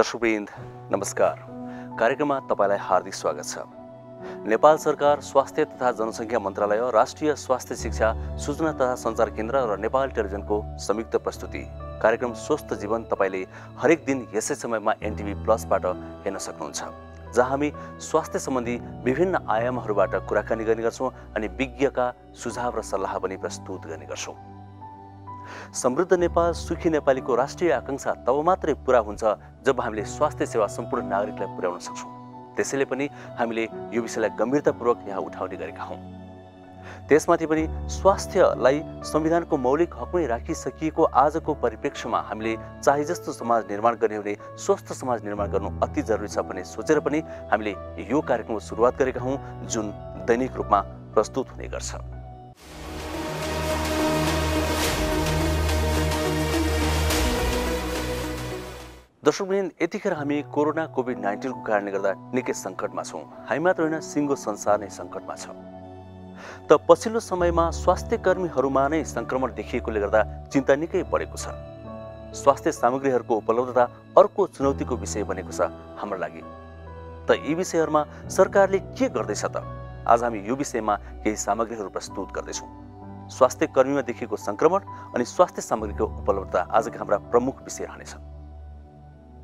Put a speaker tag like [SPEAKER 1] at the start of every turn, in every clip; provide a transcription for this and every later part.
[SPEAKER 1] दर्शकवृन्द नमस्कार। कार्यक्रममा तपाईलाई हार्दिक स्वागत छ। नेपाल सरकार स्वास्थ्य तथा जनसङ्ख्या मन्त्रालय, राष्ट्रिय स्वास्थ्य शिक्षा सूचना तथा सञ्चार केन्द्र र नेपाल टेलिभिजनको संयुक्त प्रस्तुति कार्यक्रम स्वस्थ जीवन तपाईले हरेक दिन यसै समयमा एनटिभी प्लसबाट हेर्न सक्नुहुन्छ, जहाँ हामी स्वास्थ्य सम्बन्धी विभिन्न आयामहरूबाट कुराकानी गर्ने गर्छौं अनि विज्ञका सुझाव र सल्लाह पनि प्रस्तुत गर्ने गर्छौं। समृद्ध नेपाल सुखी नेपालीको राष्ट्रिय आकांक्षा तब मात्रै पूरा हुन्छ जब हामीले स्वास्थ्य सेवा सम्पूर्ण नागरिकलाई पुर्याउन सक्छौं। त्यसैले पनि हामीले यो विषयलाई गम्भीरतापूर्वक यहाँ उठाउने गरेका हौं। त्यसमाथि पनि स्वास्थ्यलाई संविधानको मौलिक हकमै राखिसकिएको आजको परिप्रेक्ष्यमा हामीले चाहे जस्तो समाज निर्माण गर्ने हुने स्वस्थ समाज निर्माण गर्नु अति जरुरी छ भन्ने सोचेर पनि हामीले यो कार्यक्रमको सुरुवात गरेका हौं, जुन दैनिक रूपमा प्रस्तुत हुने गर्छ। दर्शकवृन्द, यतिखेर हामी कोरोना कोभिड-19 को कारणले गर्दा निकै संकटमा छौं। हामी मात्र होइन, सिंगो संसार नै संकटमा छ। त पछिल्लो समयमा स्वास्थ्य कर्मीहरूमा नै संक्रमण देखिएकोले गर्दा चिन्ता निकै बढेको छ। स्वास्थ्य सामग्रीहरूको उपलब्धता अर्को चुनौतीको विषय बनेको छ हाम्रो लागि। त यी विषयहरूमा सरकारले के गर्दैछ त? आज हामी यो विषयमा केही सामग्रीहरू प्रस्तुत गर्दैछौँ। स्वास्थ्य कर्मीमा देखिएको संक्रमण अनि स्वास्थ्य सामग्रीको उपलब्धता आजका हाम्रा प्रमुख विषय रहनेछ।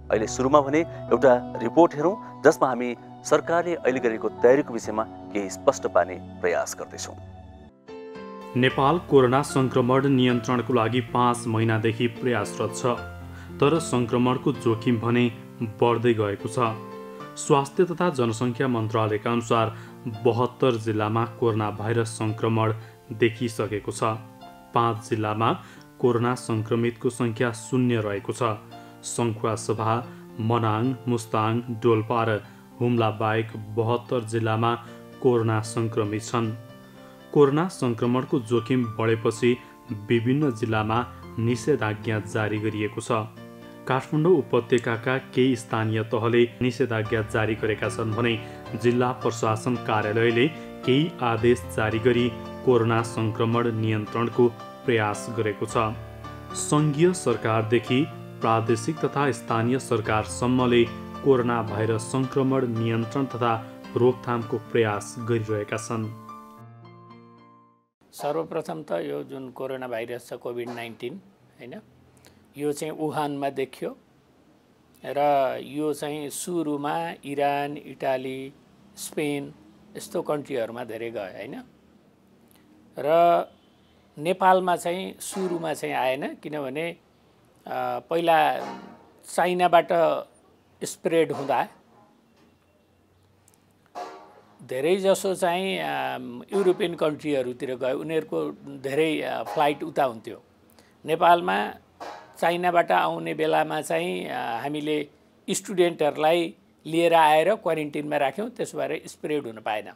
[SPEAKER 1] अहिले सुरुमा भने एउटा रिपोर्ट हेरौं, जसमा हामी सरकारले अहिले गरेको तयारीको विषयमा केही स्पष्ट पार्ने प्रयास गर्दैछौँ।
[SPEAKER 2] नेपाल कोरोना संक्रमण नियन्त्रणको लागि 5 महिनादेखि प्रयासरत छ, तर संक्रमणको जोखिम भने बढ्दै गएको छ। स्वास्थ्य तथा जनसङ्ख्या मन्त्रालयका अनुसार 72 जिल्लामा कोरोना भाइरस संक्रमण देखिसकेको छ। 5 जिल्लामा कोरोना संक्रमितको संख्या 0 रहेको छ। सङ्खुवासभा, मनाङ, मुस्ताङ, डोल्पा र हुम्ला बाहेक 72 जिल्लामा कोरोना संक्रमित छन्। कोरोना संक्रमणको जोखिम बढेपछि विभिन्न जिल्लामा निषेधाज्ञा जारी गरिएको छ। काठमाडौँ उपत्यकाका केही स्थानीय तहले निषेधाज्ञा जारी गरेका छन् भने जिल्ला प्रशासन कार्यालयले केही आदेश जारी गरी कोरोना संक्रमण नियन्त्रणको प्रयास गरेको छ। सङ्घीय सरकारदेखि प्रादेशिक तथा स्थानीय सरकारसम्मले कोरोना भाइरस संक्रमण नियन्त्रण तथा रोकथामको प्रयास गरिरहेका छन्।
[SPEAKER 3] सर्वप्रथम त यो जुन कोरोना भाइरस छ कोभिड-19 हैन, यो चाहिँ वुहानमा देखियो र यो चाहिँ सुरुमा इरान, इटाली, स्पेन यस्तो कन्ट्रीहरूमा धेरै गयो हैन। र नेपालमा चाहिँ सुरुमा चाहिँ आएन, किनभने पहिला चाइनाबाट स्प्रेड हुँदा धेरै जसो चाहिँ युरोपियन कन्ट्रीहरूतिर गयो, उनीहरूको धेरै फ्लाइट उता हुन्थ्यो। नेपालमा चाइनाबाट आउने बेलामा चाहिँ हामीले स्टुडेन्टहरूलाई लिएर आएर क्वारेन्टिनमा राख्यौँ, त्यसो भएर स्प्रेड हुन पाएन।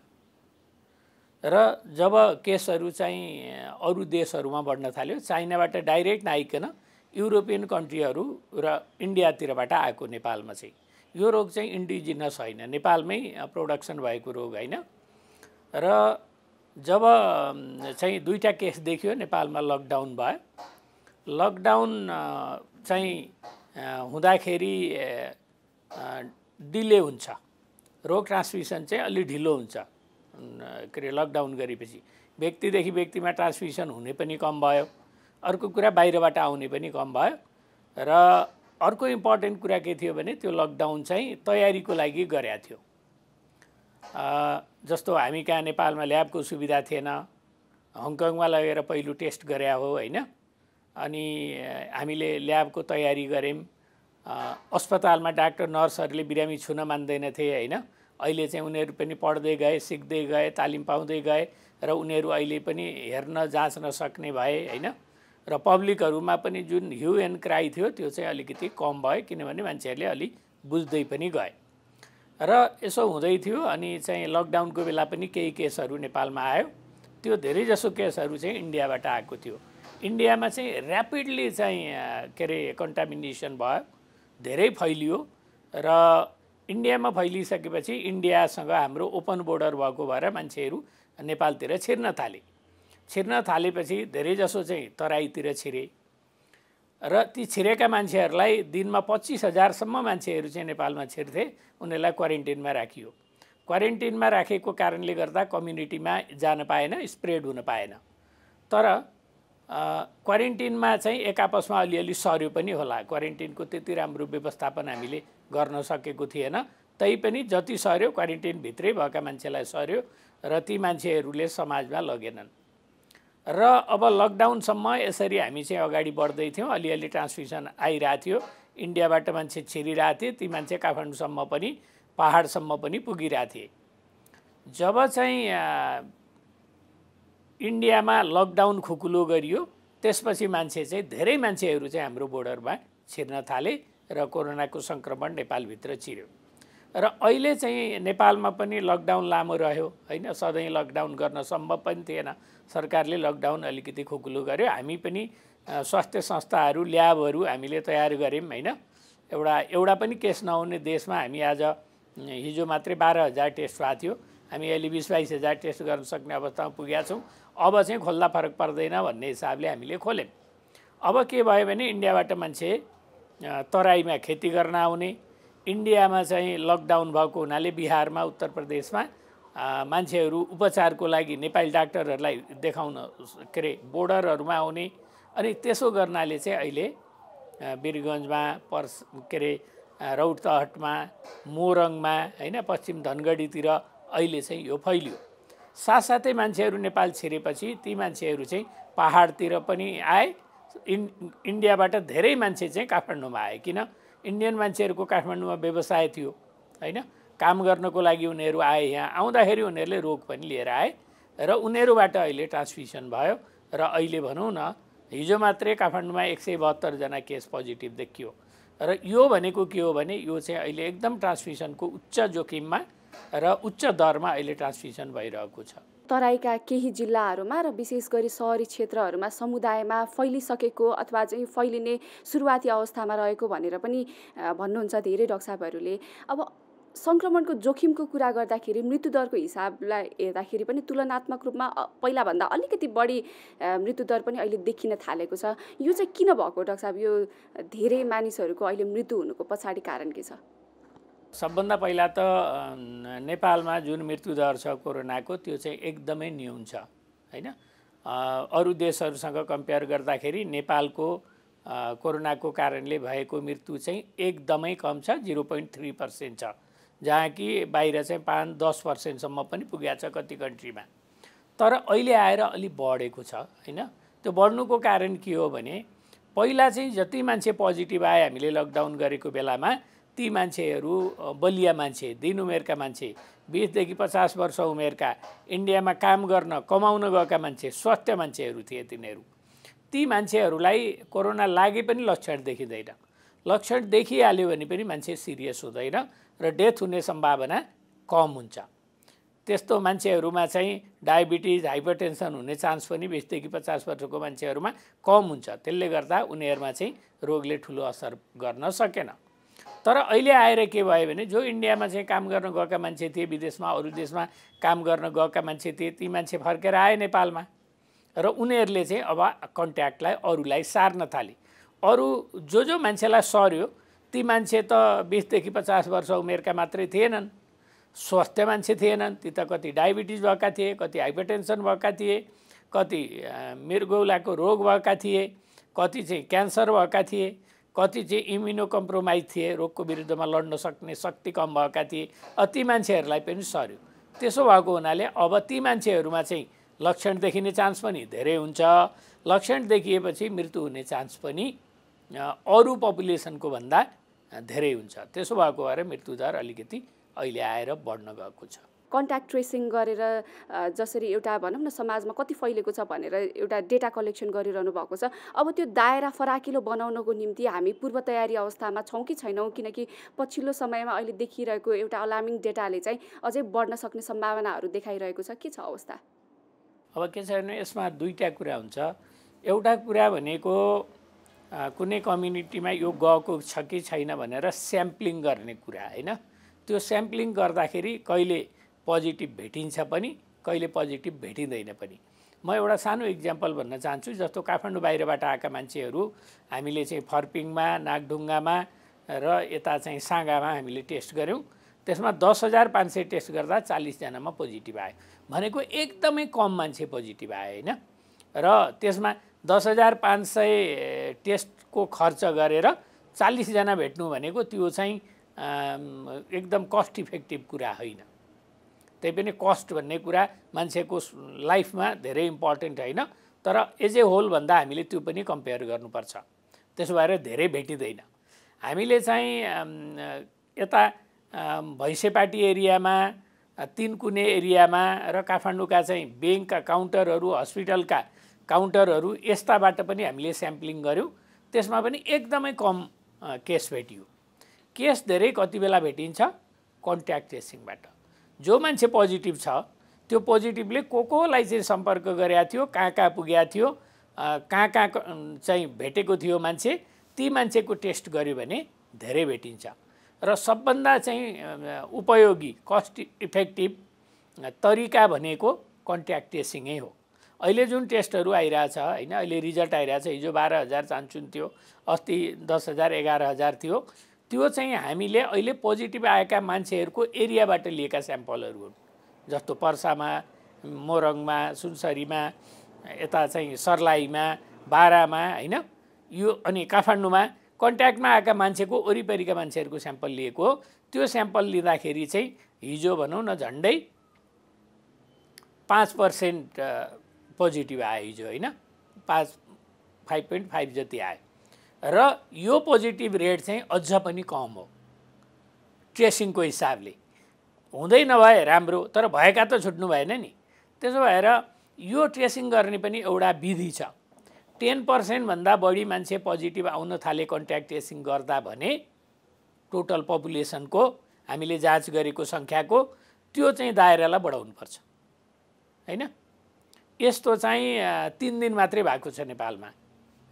[SPEAKER 3] र जब केसहरू चाहिँ अरू देशहरूमा बढ्न थाल्यो, चाइनाबाट डाइरेक्ट नआइकन युरोपियन कन्ट्रीहरू र इन्डियातिरबाट आएको नेपालमा चाहिँ यो रोग चाहिँ इन्डिजिनस होइन, नेपालमै प्रोडक्सन भएको रोग होइन। र जब चाहिँ 2टा केस देखियो, नेपालमा लकडाउन भयो। लकडाउन चाहिँ हुँदाखेरि डिले हुन्छ, रोग ट्रान्समिसन चाहिँ अलि ढिलो हुन्छ। के अरे लकडाउन गरेपछि व्यक्तिदेखि व्यक्तिमा ट्रान्समिसन हुने पनि कम भयो। अर्को कुरा बाहिरबाट आउने पनि कम भयो। र अर्को इम्पोर्टेन्ट कुरा के थियो भने त्यो लकडाउन चाहिँ तयारीको लागि गरेको थियो। जस्तो हामी कहाँ नेपालमा ल्याबको सुविधा थिएन, हङकङमा लगेर पहिलो टेस्ट गरे हो हैन, अनि हामीले ल्याबको तयारी गऱ्यौँ। अस्पतालमा डाक्टर नर्सहरूले बिरामी छुन मान्दैनथे हैन। अहिले चाहिँ उनीहरू पनि पढ्दै गए, सिक्दै गए, तालिम पाउँदै गए र उनीहरू अहिले पनि हेर्न जाँच्न सक्ने भए हैन। र पब्लिकहरूमा पनि जुन ह्यू एन्ड क्राई थियो त्यो चाहिँ अलिकति कम भयो, किनभने मान्छेहरूले अलि बुझ्दै पनि गए। र यसो हुँदै थियो अनि चाहिँ लकडाउनको बेला पनि केही केसहरू नेपालमा आयो। त्यो धेरैजसो केसहरू चाहिँ इन्डियाबाट आएको थियो। इन्डियामा चाहिँ ऱ्यापिडली चाहिँ के अरे कन्टामिनेसन भयो, धेरै फैलियो। र इन्डियामा फैलिसकेपछि इन्डियासँग हाम्रो ओपन बोर्डर भएको भएर मान्छेहरू नेपालतिर छिर्न थाले। छिर्न थालेपछि धेरैजसो चाहिँ तराईतिर छिरे। र ती छिरेका मान्छेहरूलाई दिनमा 25,000सम्म मान्छेहरू चाहिँ नेपालमा छिर्थे, उनीहरूलाई क्वारेन्टिनमा राखियो। क्वारेन्टिनमा राखेको कारणले गर्दा कम्युनिटीमा जान पाएन, स्प्रेड हुन पाएन। तर क्वारेन्टिनमा चाहिँ एक आपसमा अलिअलि सर्यो पनि होला। क्वारेन्टिनको त्यति राम्रो व्यवस्थापन हामीले गर्न सकेको थिएन, तैपनि जति सर्यो क्वारेन्टिनभित्रै भएका मान्छेलाई सर्यो र ती मान्छेहरूले समाजमा लगेनन्। र अब लकडाउनसम्म यसरी हामी चाहिँ अगाडि बढ्दै थियौँ, अलिअलि ट्रान्समिसन आइरहेको थियो, इन्डियाबाट मान्छे छिरिरहेको थिए, ती मान्छे काठमाडौँसम्म पनि पहाडसम्म पनि पुगिरहेको थिए। जब चाहिँ इन्डियामा लकडाउन खुकुलो गरियो त्यसपछि मान्छे चाहिँ धेरै मान्छेहरू चाहिँ हाम्रो बोर्डरमा छिर्न थाले र कोरोनाको सङ्क्रमण नेपालभित्र छिर्यो। र अहिले चाहिँ नेपालमा पनि लकडाउन लामो रह्यो हैन, सधैँ लकडाउन गर्न सम्भव पनि थिएन। सरकारले लकडाउन अलिकति खुकुलो गर्यो। हामी पनि स्वास्थ्य संस्थाहरू, ल्याबहरू हामीले तयार गऱ्यौँ हैन। एउटा पनि केस नहुने देशमा हामी आज हिजो मात्रै 12,000 टेस्ट भएको थियो, हामी अहिले 20-22,000 टेस्ट गर्न सक्ने अवस्थामा पुगेका छौँ। अब चाहिँ खोल्दा फरक पर्दैन भन्ने हिसाबले हामीले खोल्यौँ। अब के भयो भने इन्डियाबाट मान्छे तराईमा खेती गर्न आउने, इन्डियामा चाहिँ लकडाउन भएको हुनाले बिहारमा, उत्तर प्रदेशमा मान्छेहरू उपचारको लागि नेपाली डाक्टरहरूलाई देखाउन के अरे बोर्डरहरूमा आउने। अनि त्यसो गर्नाले चाहिँ अहिले वीरगन्जमा, के अरे रौतहटमा, मोरङमा हैन, पश्चिम धनगढीतिर अहिले चाहिँ यो फैलियो। साथसाथै मान्छेहरू नेपाल छिरेपछि ती मान्छेहरू चाहिँ पहाडतिर पनि आए। इन्डियाबाट धेरै मान्छे चाहिँ काठमाडौँमा आए, किन इन्डियन मान्छेहरूको काठमाडौँमा व्यवसाय थियो हैन, काम गर्नको लागि उनीहरू आए। यहाँ आउँदाखेरि उनीहरूले रोग पनि लिएर आए र उनीहरूबाट अहिले ट्रान्समिसन भयो। र अहिले भनौँ न हिजो मात्रै काठमाडौँमा 172 जना केस पोजिटिभ देखियो। र यो भनेको के हो भने यो चाहिँ अहिले एकदम ट्रान्समिसनको उच्च जोखिममा र उच्च दरमा अहिले ट्रान्समिसन भइरहेको छ।
[SPEAKER 4] तराईका केही जिल्लाहरूमा र विशेष गरी सहरी क्षेत्रहरूमा समुदायमा फैलिसकेको अथवा चाहिँ फैलिने सुरुवाती अवस्थामा रहेको भनेर पनि भन्नुहुन्छ धेरै डाक्टर साहबहरूले। अब सङ्क्रमणको जोखिमको कुरा गर्दाखेरि मृत्युदरको हिसाबलाई हेर्दाखेरि पनि तुलनात्मक रूपमा पहिलाभन्दा अलिकति बढी मृत्युदर पनि अहिले देखिन थालेको छ। यो चाहिँ किन भएको डाक्टर साहब? यो धेरै मानिसहरूको अहिले मृत्यु हुनुको पछाडि कारण के छ?
[SPEAKER 3] सबभन्दा पहिला त नेपालमा जुन मृत्युदर छ कोरोनाको त्यो चाहिँ एकदमै न्यून छ हैन। अरू देशहरूसँग कम्पेयर गर्दाखेरि नेपालको कोरोनाको कारणले भएको मृत्यु चाहिँ एकदमै कम छ, 0.3% छ, जहाँ कि बाहिर चाहिँ 5-10% पनि पुगेको छ कति कन्ट्रीमा। तर अहिले आएर अलि बढेको छ हैन। त्यो बढ्नुको कारण के हो भने पहिला चाहिँ जति मान्छे पोजिटिभ आए हामीले लकडाउन गरेको बेलामा ती मान्छेहरू बलिया मान्छे, दिन उमेरका मान्छे, 20 देखि 50 वर्ष उमेरका, इन्डियामा काम गर्न कमाउन गएका मान्छे, स्वस्थ मान्छेहरू थिए तिनीहरू। ती मान्छेहरूलाई कोरोना लागे पनि लक्षण देखिँदैन। लक्षण देखिहाल्यो भने पनि मान्छे सिरियस हुँदैन र डेथ हुने सम्भावना कम हुन्छ। त्यस्तो मान्छेहरूमा चाहिँ डायबिटिज, हाइपरटेन्सन हुने चान्स पनि 20 देखि 50 वर्षको मान्छेहरूमा कम हुन्छ। त्यसले गर्दा उनीहरूमा चाहिँ रोगले ठुलो असर गर्न सकेन। तर अहिले आएर के भयो भने जो इन्डियामा चाहिँ काम गर्न गएका मान्छे थिए, विदेशमा अरू देशमा काम गर्न गएका मान्छे थिए, ती मान्छे फर्केर आए नेपालमा र उनीहरूले चाहिँ अब कन्ट्याक्टलाई अरूलाई सार्न थाले। अरू जो मान्छेलाई सर्यो ती मान्छे त 20 देखि 50 वर्ष उमेरका मात्रै थिएनन्, स्वस्थ मान्छे थिएनन्। ती त कति डायबिटिज भएका थिए, कति हाइपरटेन्सन भएका थिए, कति मृगौलाको रोग भएका थिए, कति चाहिँ क्यान्सर भएका थिए, कति चाहिँ इम्युनो कम्प्रोमाइज थिए, रोगको विरुद्धमा लड्न सक्ने शक्ति कम भएका थिए। ती मान्छेहरूलाई पनि सर्यो। त्यसो भएको हुनाले अब ती मान्छेहरूमा चाहिँ लक्षण देखिने चान्स पनि धेरै हुन्छ। लक्षण देखिएपछि मृत्यु हुने चान्स पनि अरू पपुलेसनको भन्दा धेरै हुन्छ। त्यसो भएको भएर मृत्युदर अलिकति अहिले आएर बढ्न गएको छ।
[SPEAKER 4] कन्ट्याक्ट ट्रेसिङ गरेर जसरी एउटा भनौँ न समाजमा कति फैलेको छ भनेर एउटा डेटा कलेक्सन गरिरहनु भएको छ, अब त्यो दायरा फराकिलो बनाउनको निम्ति हामी पूर्व तयारी अवस्थामा छौँ कि छैनौँ? किनकि पछिल्लो समयमा अहिले देखिरहेको एउटा अलार्मिङ डेटाले चाहिँ अझै बढ्न सक्ने सम्भावनाहरू देखाइरहेको छ। के छ अवस्था?
[SPEAKER 3] अब के छ भने यसमा दुईटा कुरा हुन्छ। एउटा कुरा भनेको कुनै कम्युनिटीमा यो गएको छ कि छैन भनेर स्याम्पलिङ गर्ने कुरा हैन। त्यो स्याम्पलिङ गर्दाखेरि कहिले पोजिटिभ भेटिन्छ पनि, कहिले पोजिटिभ भेटिँदैन पनि। म एउटा सानो इक्जाम्पल भन्न चाहन्छु। जस्तो काठमाडौँ बाहिरबाट आएका मान्छेहरू हामीले चाहिँ फर्पिङमा, नागढुङ्गामा र यता चाहिँ साँगामा हामीले टेस्ट गऱ्यौँ। त्यसमा 10,500 टेस्ट गर्दा 40 जनामा पोजिटिभ आयो भनेको एकदमै कम मान्छे पोजिटिभ आयो हैन। र त्यसमा 10,500 टेस्टको खर्च गरेर 40 जना भेट्नु भनेको त्यो चाहिँ एकदम कस्ट इफेक्टिभ कुरा होइन। त्यही पनि कस्ट भन्ने कुरा मान्छेको लाइफमा धेरै इम्पोर्टेन्ट होइन, तर एज ए होल भन्दा हामीले त्यो पनि कम्पेयर गर्नुपर्छ। त्यसो भएर धेरै भेटिँदैन। हामीले चाहिँ यता भैँसेपाटी एरियामा, तिनकुने एरियामा र काठमाडौँका चाहिँ ब्याङ्कका काउन्टरहरू, हस्पिटलका काउन्टरहरू यस्ताबाट पनि हामीले स्याम्पलिङ गऱ्यौँ। त्यसमा पनि एकदमै कम केस भेटियो। केस धेरै कति बेला भेटिन्छ? कन्ट्याक्ट ट्रेसिङबाट। जो मान्छे पोजिटिभ छ त्यो पोजिटिभले कोलाई चाहिँ सम्पर्क गरेका थियो, कहाँ पुगेका थियो, कहाँ चाहिँ भेटेको थियो मान्छे, ती मान्छेको टेस्ट गर्यो भने धेरै भेटिन्छ। र सबभन्दा चाहिँ उपयोगी कस्ट इफेक्टिभ तरिका भनेको कन्ट्याक्ट ट्रेसिङै हो। अहिले जुन टेस्टहरू आइरहेछ हैन, अहिले रिजल्ट आइरहेछ, हिजो 12,000 चान्चुन थियो, अस्ति 10,000 11,000 थियो। त्यो चाहिँ हामीले अहिले पोजिटिभ आएका मान्छेहरूको एरियाबाट लिएका स्याम्पलहरू हुन्। जस्तो पर्सामा, मोरङमा, सुनसरीमा, यता चाहिँ सर्लाहीमा, बारामा हैन, यो अनि काठमाडौँमा कन्ट्याक्टमा आएका मान्छेको वरिपरिका मान्छेहरूको स्याम्पल लिएको हो। त्यो स्याम्पल लिँदाखेरि चाहिँ हिजो भनौँ न झन्डै 5% पोजिटिभ आयो हिजो हैन, 5.5 जति आयो। र यो पोजिटिभ रेट चाहिँ अझ पनि कम हो ट्रेसिङको हिसाबले। हुँदै नभए राम्रो, तर भएका त छुट्नु भएन नि। त्यसो भएर यो ट्रेसिङ गर्ने पनि एउटा विधि छ। 10% भन्दा बढी मान्छे पोजिटिभ आउन थाले कन्ट्याक्ट ट्रेसिङ गर्दा भने टोटल पपुलेसनको हामीले जाँच गरेको सङ्ख्याको त्यो चाहिँ दायरालाई बढाउनुपर्छ हैन। यस्तो चाहिँ 3 दिन मात्रै भएको छ नेपालमा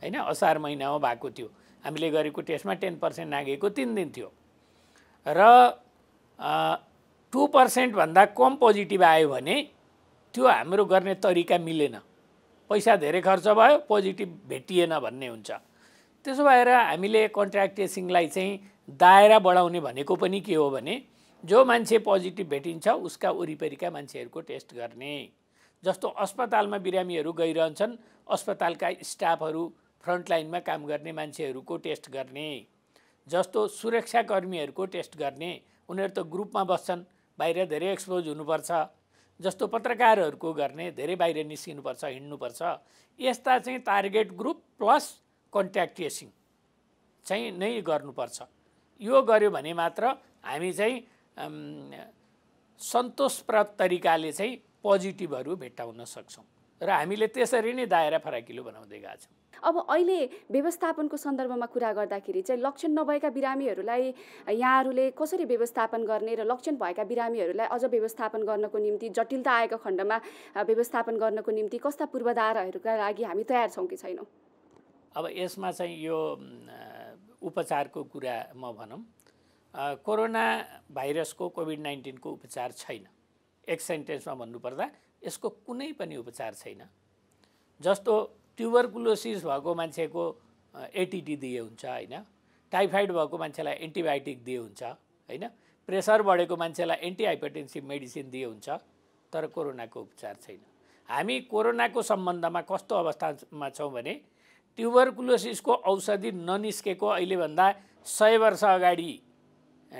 [SPEAKER 3] हैन। असार महिनामा भएको थियो, हामीले गरेको टेस्टमा 10% नागेको 3 दिन थियो। र 2% भन्दा कम पोजिटिभ आयो भने त्यो हाम्रो गर्ने तरिका मिलेन, पैसा धेरै खर्च भयो, पोजिटिभ भेटिएन भन्ने हुन्छ। त्यसो भएर हामीले कन्ट्याक्ट ट्रेसिङलाई चाहिँ दायरा बढाउने भनेको पनि के हो भने जो मान्छे पोजिटिभ भेटिन्छ उसका वरिपरिका मान्छेहरूको टेस्ट गर्ने। जस्तो अस्पतालमा बिरामीहरू गइरहन्छन्, अस्पतालका स्टाफहरू, फ्रन्टलाइनमा काम गर्ने मान्छेहरूको टेस्ट गर्ने। जस्तो सुरक्षाकर्मीहरूको टेस्ट गर्ने, उनीहरू त ग्रुपमा बस्छन्, बाहिर धेरै एक्सपोज हुनुपर्छ। जस्तो पत्रकारहरूको गर्ने, धेरै बाहिर निस्किनुपर्छ, हिँड्नुपर्छ। यस्ता चाहिँ target group plus contact tracing चाहिँ नै गर्नुपर्छ। यो गर्यो भने मात्र हामी चाहिँ सन्तोषप्रद तरिकाले चाहिँ पोजिटिभहरू भेट्टाउन सक्छौँ र हामीले त्यसरी नै दायरा फराकिलो बनाउँदै गएका छौँ।
[SPEAKER 4] अब अहिले व्यवस्थापनको सन्दर्भमा कुरा गर्दाखेरि चाहिँ लक्षण नभएका बिरामीहरूलाई यहाँहरूले कसरी व्यवस्थापन गर्ने र लक्षण भएका बिरामीहरूलाई अझ व्यवस्थापन गर्नको निम्ति, जटिलता आएको खण्डमा व्यवस्थापन गर्नको निम्ति कस्ता पूर्वाधारहरूका लागि हामी तयार छौँ कि छैनौँ?
[SPEAKER 3] अब यसमा चाहिँ यो उपचारको कुरा म भनौँ, कोरोना भाइरसको कोभिड-19 को उपचार छैन। एक सेन्टेन्समा भन्नुपर्दा यसको कुनै पनि उपचार छैन। जस्तो ट्युबरकुलोसिस भएको मान्छेको एटिटी दिए हुन्छ हैन, टाइफाइड भएको मान्छेलाई एन्टिबायोटिक दिए हुन्छ हैन, प्रेसर बढेको मान्छेलाई एन्टिहाइपरटेन्सिभ मेडिसिन दिए हुन्छ, तर कोरोनाको उपचार छैन। हामी कोरोनाको सम्बन्धमा कस्तो अवस्थामा छौँ भने ट्युबरकुलोसिसको औषधि ननिस्केको अहिलेभन्दा 100 वर्ष अगाडि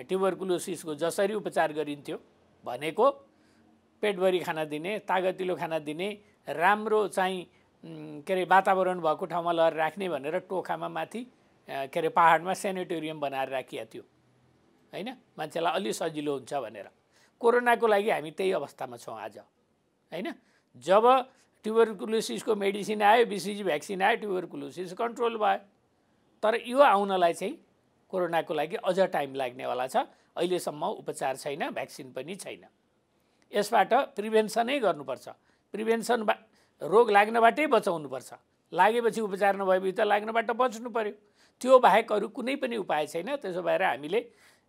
[SPEAKER 3] ट्युबरकुलोसिसको जसरी उपचार गरिन्थ्यो भनेको पेटभरि खाना दिने, तागतिलो खाना दिने, राम्रो चाहिँ के अरे वातावरण भएको ठाउँमा लगेर राख्ने भनेर टोखामा माथि के अरे पहाडमा सेनेटोरियम बनाएर राखिएको थियो हैन, मान्छेलाई अलि सजिलो हुन्छ भनेर। कोरोनाको लागि हामी त्यही अवस्थामा छौँ आज हैन। जब ट्युबरकुलोसिसको मेडिसिन आयो, BCG भ्याक्सिन आयो, ट्युबरकुलोसिस कन्ट्रोल भयो। तर यो आउनलाई चाहिँ कोरोनाको लागि अझ टाइम लाग्नेवाला छ। अहिलेसम्म उपचार छैन, भ्याक्सिन पनि छैन। यसबाट प्रिभेन्सनै गर्नुपर्छ। प्रिभेन्सन रोग लाग्नबाटै बचाउनुपर्छ। लागेपछि उपचार नभएपछि त लाग्नबाट बच्नु पर्यो। त्यो बाहेक अरू कुनै पनि उपाय छैन। त्यसो भएर हामीले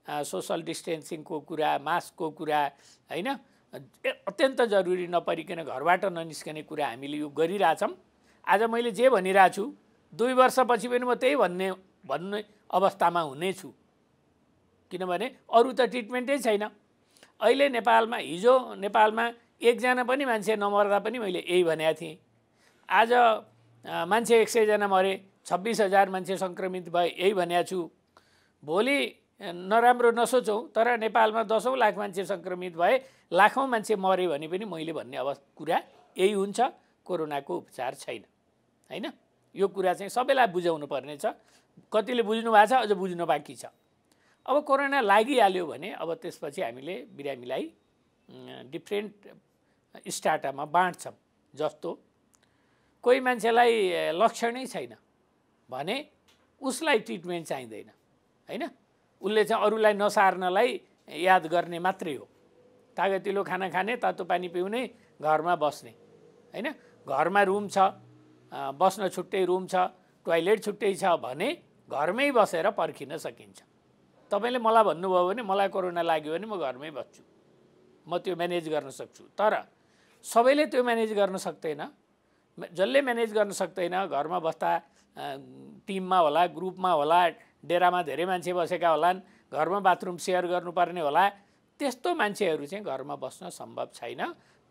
[SPEAKER 3] सोशल डिस्टेन्सिङको कुरा, मास्कको कुरा हैन, अत्यन्त जरुरी नपरिकन घरबाट ननिस्कने कुरा हामीले यो गरिरहेछौँ। आज मैले जे भनिरहेको छु 2 वर्षपछि पनि म त्यही भन्ने अवस्थामा हुनेछु, किनभने अरू त ट्रिटमेन्टै छैन। अहिले नेपालमा हिजो नेपालमा एकजना पनि मान्छे नमर्दा पनि मैले यही भनेको थिएँ। आज मान्छे 100 जना मरे, 26,000 मान्छे सङ्क्रमित भए, यही भनेको छु। भोलि नराम्रो नसोचौँ, तर नेपालमा 10औं लाख मान्छे सङ्क्रमित भए, लाखौँ मान्छे मरे भने पनि मैले भन्ने कुरा यही हुन्छ, कोरोनाको उपचार छैन, हैन। यो कुरा चाहिँ सबैलाई बुझाउनु पर्ने छ। कतिले बुझ्नु भएको छ, अझ बुझ्नु बाँकी छ। अब कोरोना लागिहाल्यो भने अब त्यसपछि हामीले बिरामीलाई डिफ्रेन्ट स्टाटामा बाँड्छौँ। जस्तो कोही मान्छेलाई लक्षणै छैन भने उसलाई ट्रिटमेन्ट चाहिँदैन, हैन। उसले चाहिँ अरूलाई नसार्नलाई याद गर्ने मात्रै हो। तागतिलो खाना खाने, तातो पानी पिउने, घरमा बस्ने, हैन। घरमा रुम छ, बस्न छुट्टै रुम छ, टोयलेट छुट्टै छ भने घरमै बसेर पर्खिन सकिन्छ। तपाईँले मलाई भन्नुभयो भने मलाई कोरोना लाग्यो भने म घरमै बस्छु, म त्यो म्यानेज गर्न सक्छु। तर सबैले त्यो म्यानेज गर्न सक्दैन। जसले म्यानेज गर्न सक्दैन, घरमा बस्दा टिममा होला, ग्रुपमा होला, डेरामा धेरै मान्छे बसेका होलान्, घरमा बाथरुम सेयर गर्नुपर्ने होला, त्यस्तो मान्छेहरू चाहिँ घरमा बस्न सम्भव छैन।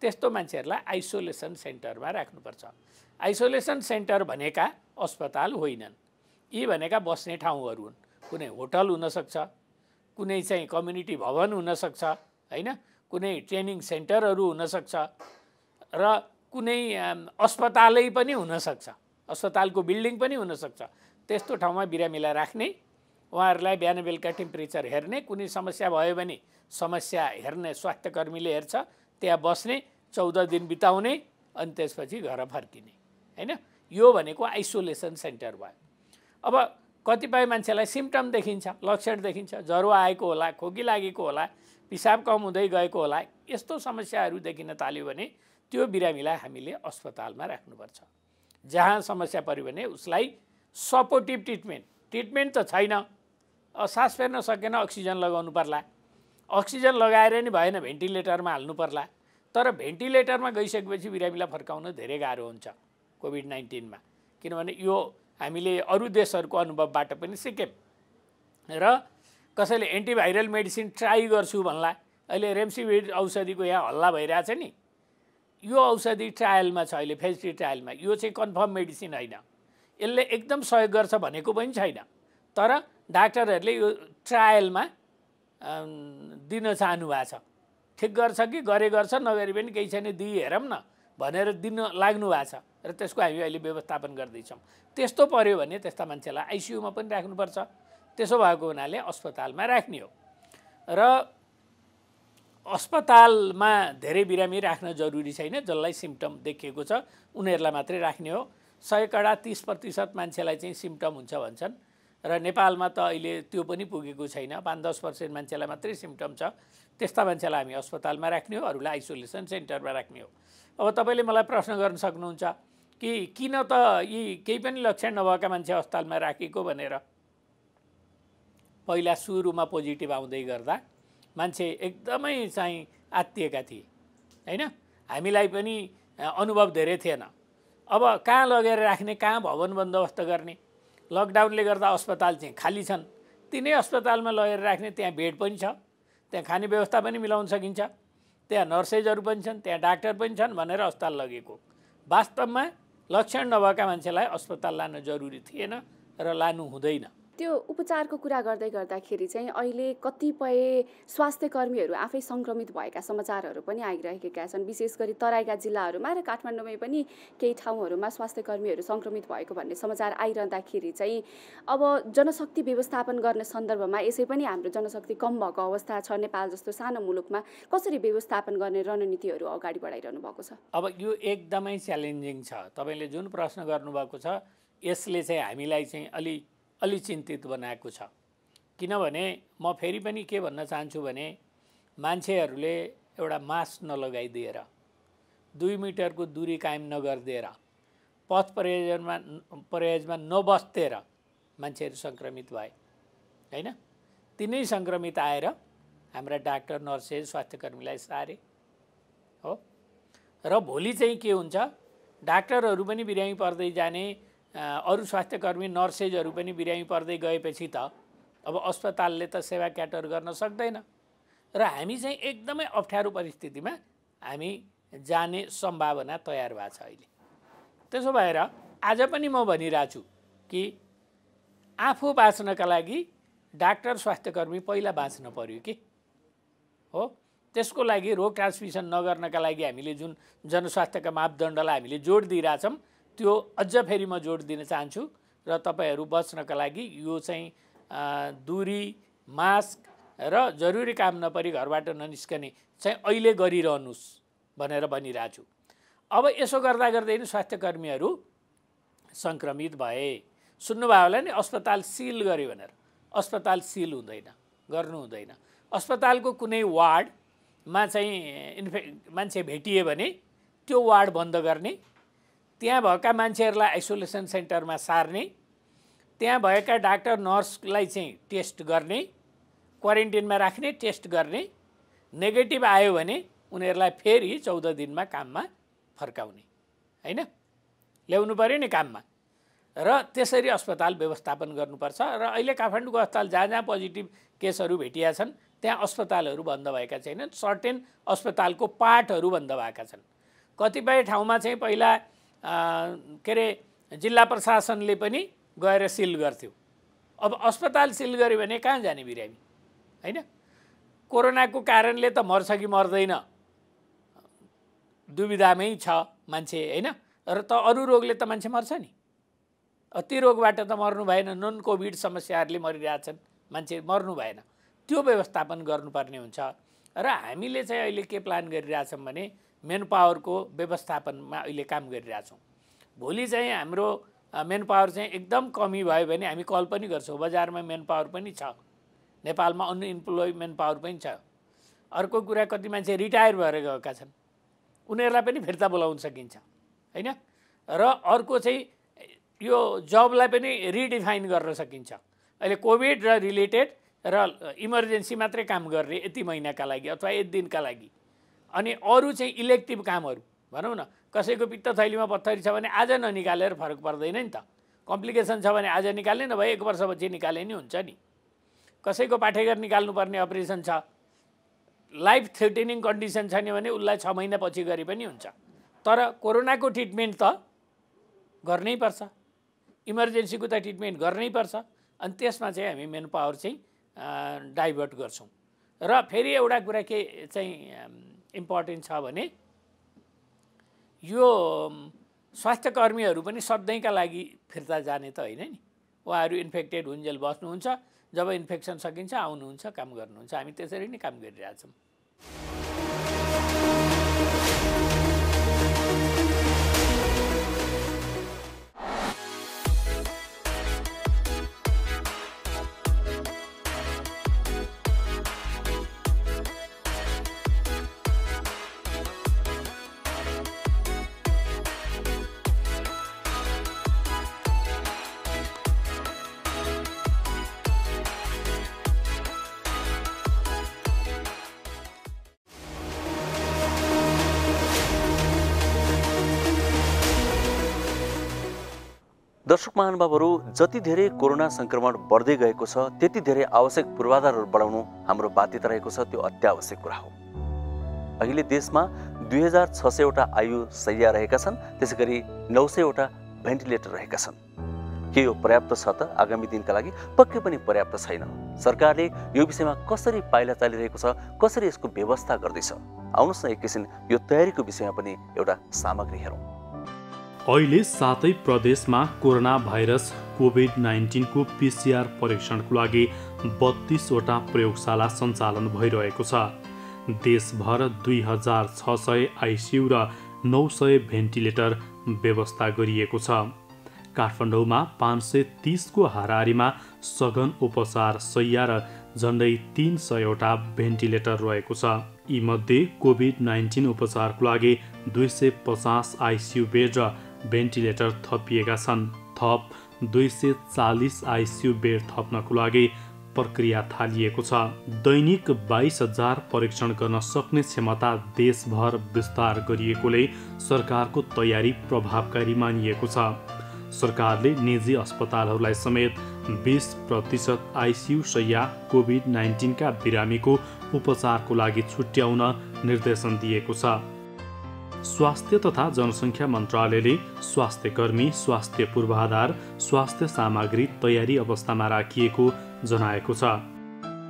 [SPEAKER 3] त्यस्तो मान्छेहरूलाई आइसोलेसन सेन्टरमा राख्नुपर्छ। आइसोलेसन सेन्टर भनेका अस्पताल होइनन्, यी भनेका बस्ने ठाउँहरू हुन्। कुनै होटल हुनसक्छ, कुनै चाहिँ कम्युनिटी भवन हुनसक्छ, हैन, कुनै ट्रेनिङ सेन्टरहरू हुनसक्छ, र कुनै अस्पतालै पनि हुनसक्छ, अस्पतालको बिल्डिङ पनि हुनसक्छ। त्यस्तो ठाउँमा बिरामीलाई राख्ने, उहाँहरूलाई बिहान बेलुका टेम्परेचर हेर्ने, कुनै समस्या भयो भने समस्या हेर्ने स्वास्थ्यकर्मीले हेर्छ, त्यहाँ बस्ने, 14 दिन बिताउने, अनि त्यसपछि घर फर्किने, हैन। यो भनेको आइसोलेसन सेन्टर भयो। अब कतिपय मान्छेलाई सिम्पटम देखिन्छ, लक्षण देखिन्छ, ज्वरो आएको होला, खोकी लागेको होला, पिसाब कम हुँदै गएको होला, यस्तो समस्याहरू देखिन थाल्यो भने त्यो बिरामीलाई हामीले अस्पतालमा राख्नुपर्छ। जहाँ समस्या पर्यो भने उसलाई सपोर्टिभ ट्रिटमेन्ट त छैन, सास फेर्न सकेन, अक्सिजन लगाउनु पर्ला, अक्सिजन लगाएर नि भएन भेन्टिलेटरमा हाल्नु पर्ला। तर भेन्टिलेटरमा गइसकेपछि बिरामीलाई फर्काउन धेरै गाह्रो हुन्छ कोभिड-19 मा, किनभने यो हामीले अरू देशहरूको अनुभवबाट पनि सिक्यौँ। र कसैले एन्टिभाइरल मेडिसिन ट्राई गर्छु भन्ला, अहिले रेमसिभिर औषधिको यहाँ हल्ला भइरहेछ नि, यो औषधि ट्रायलमा छ अहिले, फेज 3 ट्रायलमा। यो चाहिँ कन्फर्म मेडिसिन होइन, यसले एकदम सहयोग गर्छ भनेको पनि छैन। तर डाक्टरहरूले यो ट्रायलमा दिन चाहनु भएको छ। ठिक गर्छ कि गरे गर्छ, नगरे पनि केही छैन, दिई हेरौँ न भनेर दिन लाग्नु भएको छ, र त्यसको हामी अहिले व्यवस्थापन गर्दैछौँ। त्यस्तो पर्यो भने त्यस्ता मान्छेलाई आइसियुमा पनि राख्नुपर्छ। त्यसो भएको हुनाले अस्पतालमा राख्ने हो। र अस्पतालमा धेरै बिरामी राख्न जरुरी छैन, जसलाई सिम्पटम देखिएको छ उनीहरूलाई मात्रै राख्ने हो। 100कडा 30% मान्छेलाई चाहिँ सिम्पटम हुन्छ भन्छन्, र नेपालमा त अहिले त्यो पनि पुगेको छैन, 5-10% मान्छेलाई मात्रै सिम्पटम छ। त्यस्ता मान्छेलाई हामी अस्पतालमा राख्ने हो, अरूलाई आइसोलेसन सेन्टरमा राख्ने हो। अब तपाईँले मलाई प्रश्न गर्न सक्नुहुन्छ कि किन त यी केही पनि लक्षण नभएका मान्छे अस्पतालमा राखेको भनेर। पहिला सुरुमा पोजिटिभ आउँदै गर्दा मान्छे एकदमै चाहिँ आत्तिएका थिए, हैन। हामीलाई पनि अनुभव धेरै थिएन। अब कहाँ लगेर राख्ने, कहाँ भवन बन्दोबस्त गर्ने, लकडाउनले गर्दा अस्पताल चाहिँ खाली छन्, तिनै अस्पतालमा लगेर राख्ने, त्यहाँ बेड पनि छ, त्यहाँ खाने व्यवस्था पनि मिलाउन सकिन्छ, त्यहाँ नर्सेजहरू पनि छन्, त्यहाँ डाक्टर पनि छन् भनेर अस्पताल लगेको। वास्तवमा लक्षण नभएका मान्छेलाई अस्पताल लान जरुरी थिएन र लानु हुँदैन।
[SPEAKER 4] त्यो उपचारको कुरा गर्दै गर्दाखेरि चाहिँ अहिले कतिपय स्वास्थ्य कर्मीहरू आफै सङ्क्रमित भएका समाचारहरू पनि आइरहेका छन्। विशेष गरी तराईका जिल्लाहरूमा र काठमाडौँमै पनि केही ठाउँहरूमा स्वास्थ्य कर्मीहरू सङ्क्रमित भएको भन्ने समाचार आइरहँदाखेरि चाहिँ अब जनशक्ति व्यवस्थापन गर्ने सन्दर्भमा यसै पनि हाम्रो जनशक्ति कम भएको अवस्था छ। नेपाल जस्तो सानो मुलुकमा कसरी व्यवस्थापन गर्ने रणनीतिहरू अगाडि बढाइरहनु भएको छ?
[SPEAKER 3] अब यो एकदमै च्यालेन्जिङ छ। तपाईँले जुन प्रश्न गर्नुभएको छ यसले चाहिँ हामीलाई चाहिँ अलि चिन्तित बनाएको छ। किनभने म फेरि पनि के भन्न चाहन्छु भने मान्छेहरूले एउटा मास्क नलगाइदिएर, 2 मिटरको दूरी कायम नगरिदिएर, पथ प्रयोजनमा नबस्तेर मान्छेहरू सङ्क्रमित भए, हैन। तिनै सङ्क्रमित आएर हाम्रा डाक्टर, नर्सेज, स्वास्थ्यकर्मीलाई सारे, हो। र भोलि चाहिँ के हुन्छ, डाक्टरहरू पनि बिरामी पर्दै जाने, अरू स्वास्थ्यकर्मी नर्सेजहरू पनि बिरामी पर्दै गएपछि त अब अस्पतालले त सेवा क्याटर गर्न सक्दैन र हामी चाहिँ एकदमै अप्ठ्यारो परिस्थितिमा हामी जाने सम्भावना तयार भएको छ अहिले। त्यसो भएर आज पनि म भनिरहेको छु कि आफू बाँच्नका लागि डाक्टर स्वास्थ्यकर्मी पहिला बाँच्न पर्यो कि हो। त्यसको लागि रोग ट्रान्समिसन नगर्नका लागि हामीले जुन जनस्वास्थ्यका मापदण्डलाई हामीले जोड दिइरहेछौँ त्यो अझ फेरि म जोड दिन चाहन्छु र तपाईँहरू बच्नका लागि यो चाहिँ दूरी, मास्क र जरुरी काम नपरी घरबाट ननिस्कने चाहिँ अहिले गरिरहनुहोस् भनेर भनिरहेको छु। अब यसो गर्दा गर्दै नि स्वास्थ्यकर्मीहरू सङ्क्रमित भए, सुन्नुभयो होला नि अस्पताल सिल गर्यो भनेर। अस्पताल सिल हुँदैन, गर्नु हुँदैन। अस्पतालको कुनै वार्डमा चाहिँ मान्छे भेटिए भने त्यो वार्ड बन्द गर्ने, त्यहाँ भएका मान्छेहरूलाई आइसोलेसन सेन्टरमा सार्ने, त्यहाँ भएका डाक्टर नर्सलाई चाहिँ टेस्ट गर्ने, क्वारेन्टिनमा राख्ने, टेस्ट गर्ने, नेगेटिभ आयो भने उनीहरूलाई फेरि 14 दिनमा काममा फर्काउने, होइन, ल्याउनु पऱ्यो नि काममा। र त्यसरी अस्पताल व्यवस्थापन गर्नुपर्छ। र अहिले काठमाडौँको अस्पताल जहाँ जहाँ पोजिटिभ केसहरू भेटिया छन् त्यहाँ अस्पतालहरू बन्द भएका छैनन्, सर्टेन अस्पतालको पार्टहरू बन्द भएका छन्। कतिपय ठाउँमा चाहिँ पहिला के अरे जिल्ला प्रशासनले पनि गएर सिल गर्थ्यो। अब अस्पताल सिल गर्यो भने कहाँ जाने बिरामी, होइन। कोरोनाको कारणले त मर्छ कि मर्दैन दुविधामै छ मान्छे, होइन। र त अरू रोगले त मान्छे मर्छ नि, ती रोगबाट त मर्नु भएन। नन कोभिड समस्याहरूले मरिरहेछन्, मान्छे मर्नु भएन। त्यो व्यवस्थापन गर्नुपर्ने हुन्छ। र हामीले चाहिँ अहिले के प्लान गरिरहेछौँ भने मेन पावरको व्यवस्थापनमा अहिले काम गरिरहेछौँ। भोलि चाहिँ हाम्रो मेन पावर चाहिँ एकदम कमी भयो भने हामी कल पनि गर्छौँ। बजारमा मेन पावर पनि छ, नेपालमा अनइम्प्लोय मेन पावर पनि छ। अर्को कुरा, कति मान्छे रिटायर भएर गएका छन्, उनीहरूलाई पनि फिर्ता बोलाउन सकिन्छ, होइन। र अर्को चाहिँ यो जबलाई पनि रिडिफाइन गर्न सकिन्छ। अहिले कोभिड र रिलेटेड र इमर्जेन्सी मात्रै काम गर्ने यति महिनाका लागि अथवा 1 दिनका लागि, अनि अरू चाहिँ इलेक्टिभ कामहरू भनौँ न, कसैको पित्त थैलीमा पत्थरी छ भने आज ननिकालेर फरक पर्दैन नि त। कम्प्लिकेसन छ भने आज निकाल्ने, नभए 1 वर्षपछि निकाले नि हुन्छ नि। कसैको पाठेघर निकाल्नुपर्ने अपरेसन छ, लाइफ थ्रेटनिङ कन्डिसन छैन भने उसलाई 6 महिनापछि गरे पनि हुन्छ। तर कोरोनाको ट्रिटमेन्ट त गर्नै पर्छ, इमर्जेन्सीको त ट्रिटमेन्ट गर्नै पर्छ। अनि त्यसमा चाहिँ हामी मेन पावर चाहिँ डाइभर्ट गर्छौँ। र फेरि एउटा कुरा के चाहिँ इम्पोर्टेन्ट छ भने यो स्वास्थ्यकर्मीहरू पनि सधैँका लागि फिर्ता जाने त होइन नि। उहाँहरू इन्फेक्टेड हुन्जेल बस्नुहुन्छ, जब इन्फेक्सन सकिन्छ आउनुहुन्छ, काम गर्नुहुन्छ। हामी त्यसरी नै काम गरिरहेछौँ।
[SPEAKER 1] दर्शक महानुभावहरू, जति धेरै कोरोना संक्रमण बढ्दै गएको छ त्यति धेरै आवश्यक पूर्वाधारहरू बढाउनु हाम्रो बाध्यता रहेको छ। त्यो अत्यावश्यक कुरा हो। अहिले देशमा 2600 वटा आयु शय्या रहेका छन्, त्यसैगरी 900 वटा भेन्टिलेटर रहेका छन्। के यो पर्याप्त छ त? आगामी दिनका लागि पक्कै पनि पर्याप्त छैन। सरकारले यो विषयमा कसरी पाइला चालिरहेको छ, कसरी यसको व्यवस्था गर्दैछ, आउनुहोस् न एकैछिन यो तयारीको विषयमा पनि एउटा सामग्री हेरौँ।
[SPEAKER 2] अहिले 7 प्रदेशमा कोरोना भाइरस कोभिड-19 को PCR परीक्षणको लागि 32 वटा प्रयोगशाला सञ्चालन भइरहेको छ। देशभर 2600 आइसियु र 900 भेन्टिलेटर व्यवस्था गरिएको छ। काठमाडौँमा 530 को हाराहारीमा सघन उपचार शय्या र झन्डै 300 वटा भेन्टिलेटर रहेको छ। यीमध्ये कोभिड-19 उपचारको लागि 250 आइसियु बेड र भेन्टिलेटर थपिएका छन्। थप 240 आइसियु बेड थप्नको लागि प्रक्रिया थालिएको छ। दैनिक 22,000 परीक्षण गर्न सक्ने क्षमता देशभर विस्तार गरिएकोले सरकारको तयारी प्रभावकारी मानिएको छ। सरकारले निजी अस्पतालहरूलाई समेत 20% आइसियु शय्या कोभिड-19 का बिरामीको उपचारको लागि छुट्याउन निर्देशन दिएको छ। स्वास्थ्य तथा जनसङ्ख्या मन्त्रालयले स्वास्थ्यकर्मी, स्वास्थ्य पूर्वाधार, स्वास्थ्य सामग्री तयारी अवस्थामा राखिएको जनाएको छ।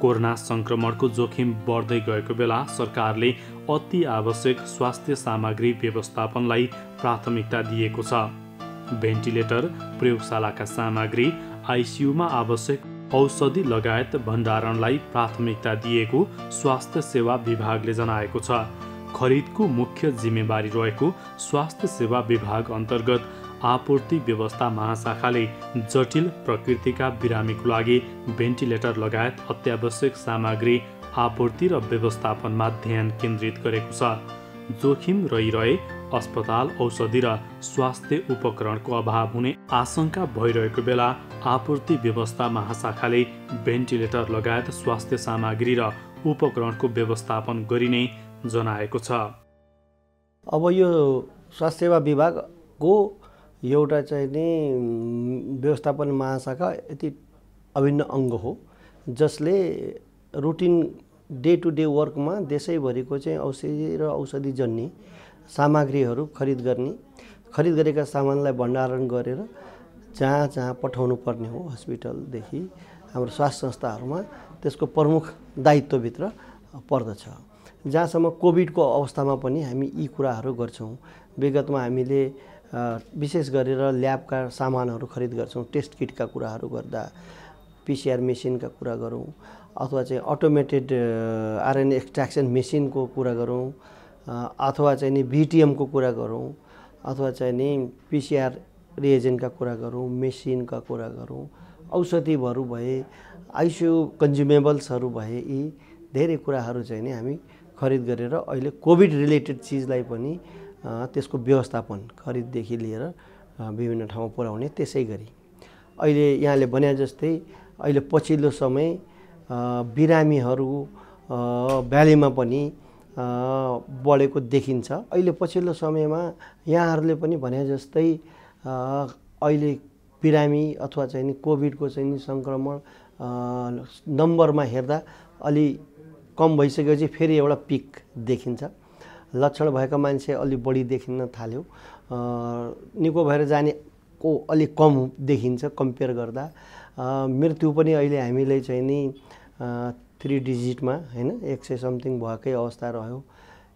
[SPEAKER 2] कोरोना संक्रमणको जोखिम बढ्दै गएको बेला सरकारले अति आवश्यक स्वास्थ्य सामग्री व्यवस्थापनलाई प्राथमिकता दिएको छ। भेन्टिलेटर, प्रयोगशालाका सामग्री, आइसियुमा आवश्यक औषधि लगायत भण्डारणलाई प्राथमिकता दिएको स्वास्थ्य सेवा विभागले जनाएको छ। खरिदको मुख्य जिम्मेवारी रहेको स्वास्थ्य सेवा विभाग अन्तर्गत आपूर्ति व्यवस्था महाशाखाले जटिल प्रकृतिका बिरामीको लागि भेन्टिलेटर लगायत अत्यावश्यक सामग्री आपूर्ति र व्यवस्थापनमा ध्यान केन्द्रित गरेको छ। जोखिम रहिरहे अस्पताल, औषधि र स्वास्थ्य उपकरणको अभाव हुने आशंका भइरहेको बेला आपूर्ति व्यवस्था महाशाखाले भेन्टिलेटर लगायत स्वास्थ्य सामग्री र उपकरणको व्यवस्थापन गरिने जनाएको छ।
[SPEAKER 5] अब यो स्वास्थ्य सेवा विभागको एउटा चाहिँ नि व्यवस्थापन महाशाखा यति अभिन्न अङ्ग हो जसले रुटिन डे टु डे वर्कमा देशैभरिको चाहिँ औषधि र औषधिजन्य सामग्रीहरू खरिद गरेका सामानलाई भण्डारण गरेर जहाँ जहाँ पठाउनु पर्ने हो हस्पिटलदेखि हाम्रो स्वास्थ्य संस्थाहरूमा त्यसको प्रमुख दायित्वभित्र पर्दछ। जहाँसम्म कोभिडको अवस्थामा पनि हामी यी कुराहरू गर्छौँ। विगतमा हामीले विशेष गरेर ल्याबका सामानहरू खरिद गर्छौँ। टेस्ट किटका कुराहरू गर्दा पिसिआर मेसिनका कुरा गरौँ अथवा चाहिँ अटोमेटेड आरएनए एक्सट्र्याक्सन मेसिनको कुरा गरौँ अथवा चाहिँ नि भिटिएमको कुरा गरौँ अथवा चाहिँ नि पिसिआर रिएजेन्टका कुरा गरौँ, मेसिनका कुरा गरौँ, औषधिहरू भए, आइसियु कन्ज्युमेबल्सहरू भए, यी धेरै कुराहरू चाहिँ नि हामी खरिद गरेर अहिले कोभिड रिलेटेड चिजलाई पनि त्यसको व्यवस्थापन खरिददेखि लिएर विभिन्न ठाउँमा पुर्याउने। त्यसै गरी अहिले यहाँले भने जस्तै अहिले पछिल्लो समय बिरामीहरू भ्यालीमा पनि बढेको देखिन्छ। अहिले पछिल्लो समयमा यहाँहरूले पनि भने जस्तै अहिले बिरामी अथवा चाहिँ नि कोभिडको चाहिँ नि सङ्क्रमण नम्बरमा हेर्दा अलि कम भइसकेपछि फेरि एउटा पिक देखिन्छ। लक्षण भएका मान्छे अलि बढी देखिन थाल्यो, निको भएर जानेको अलि कम देखिन्छ कम्पेयर गर्दा। मृत्यु पनि अहिले हामीले चाहिँ नि 3 डिजिटमा हैन 100 समथिङ भएकै अवस्था रह्यो।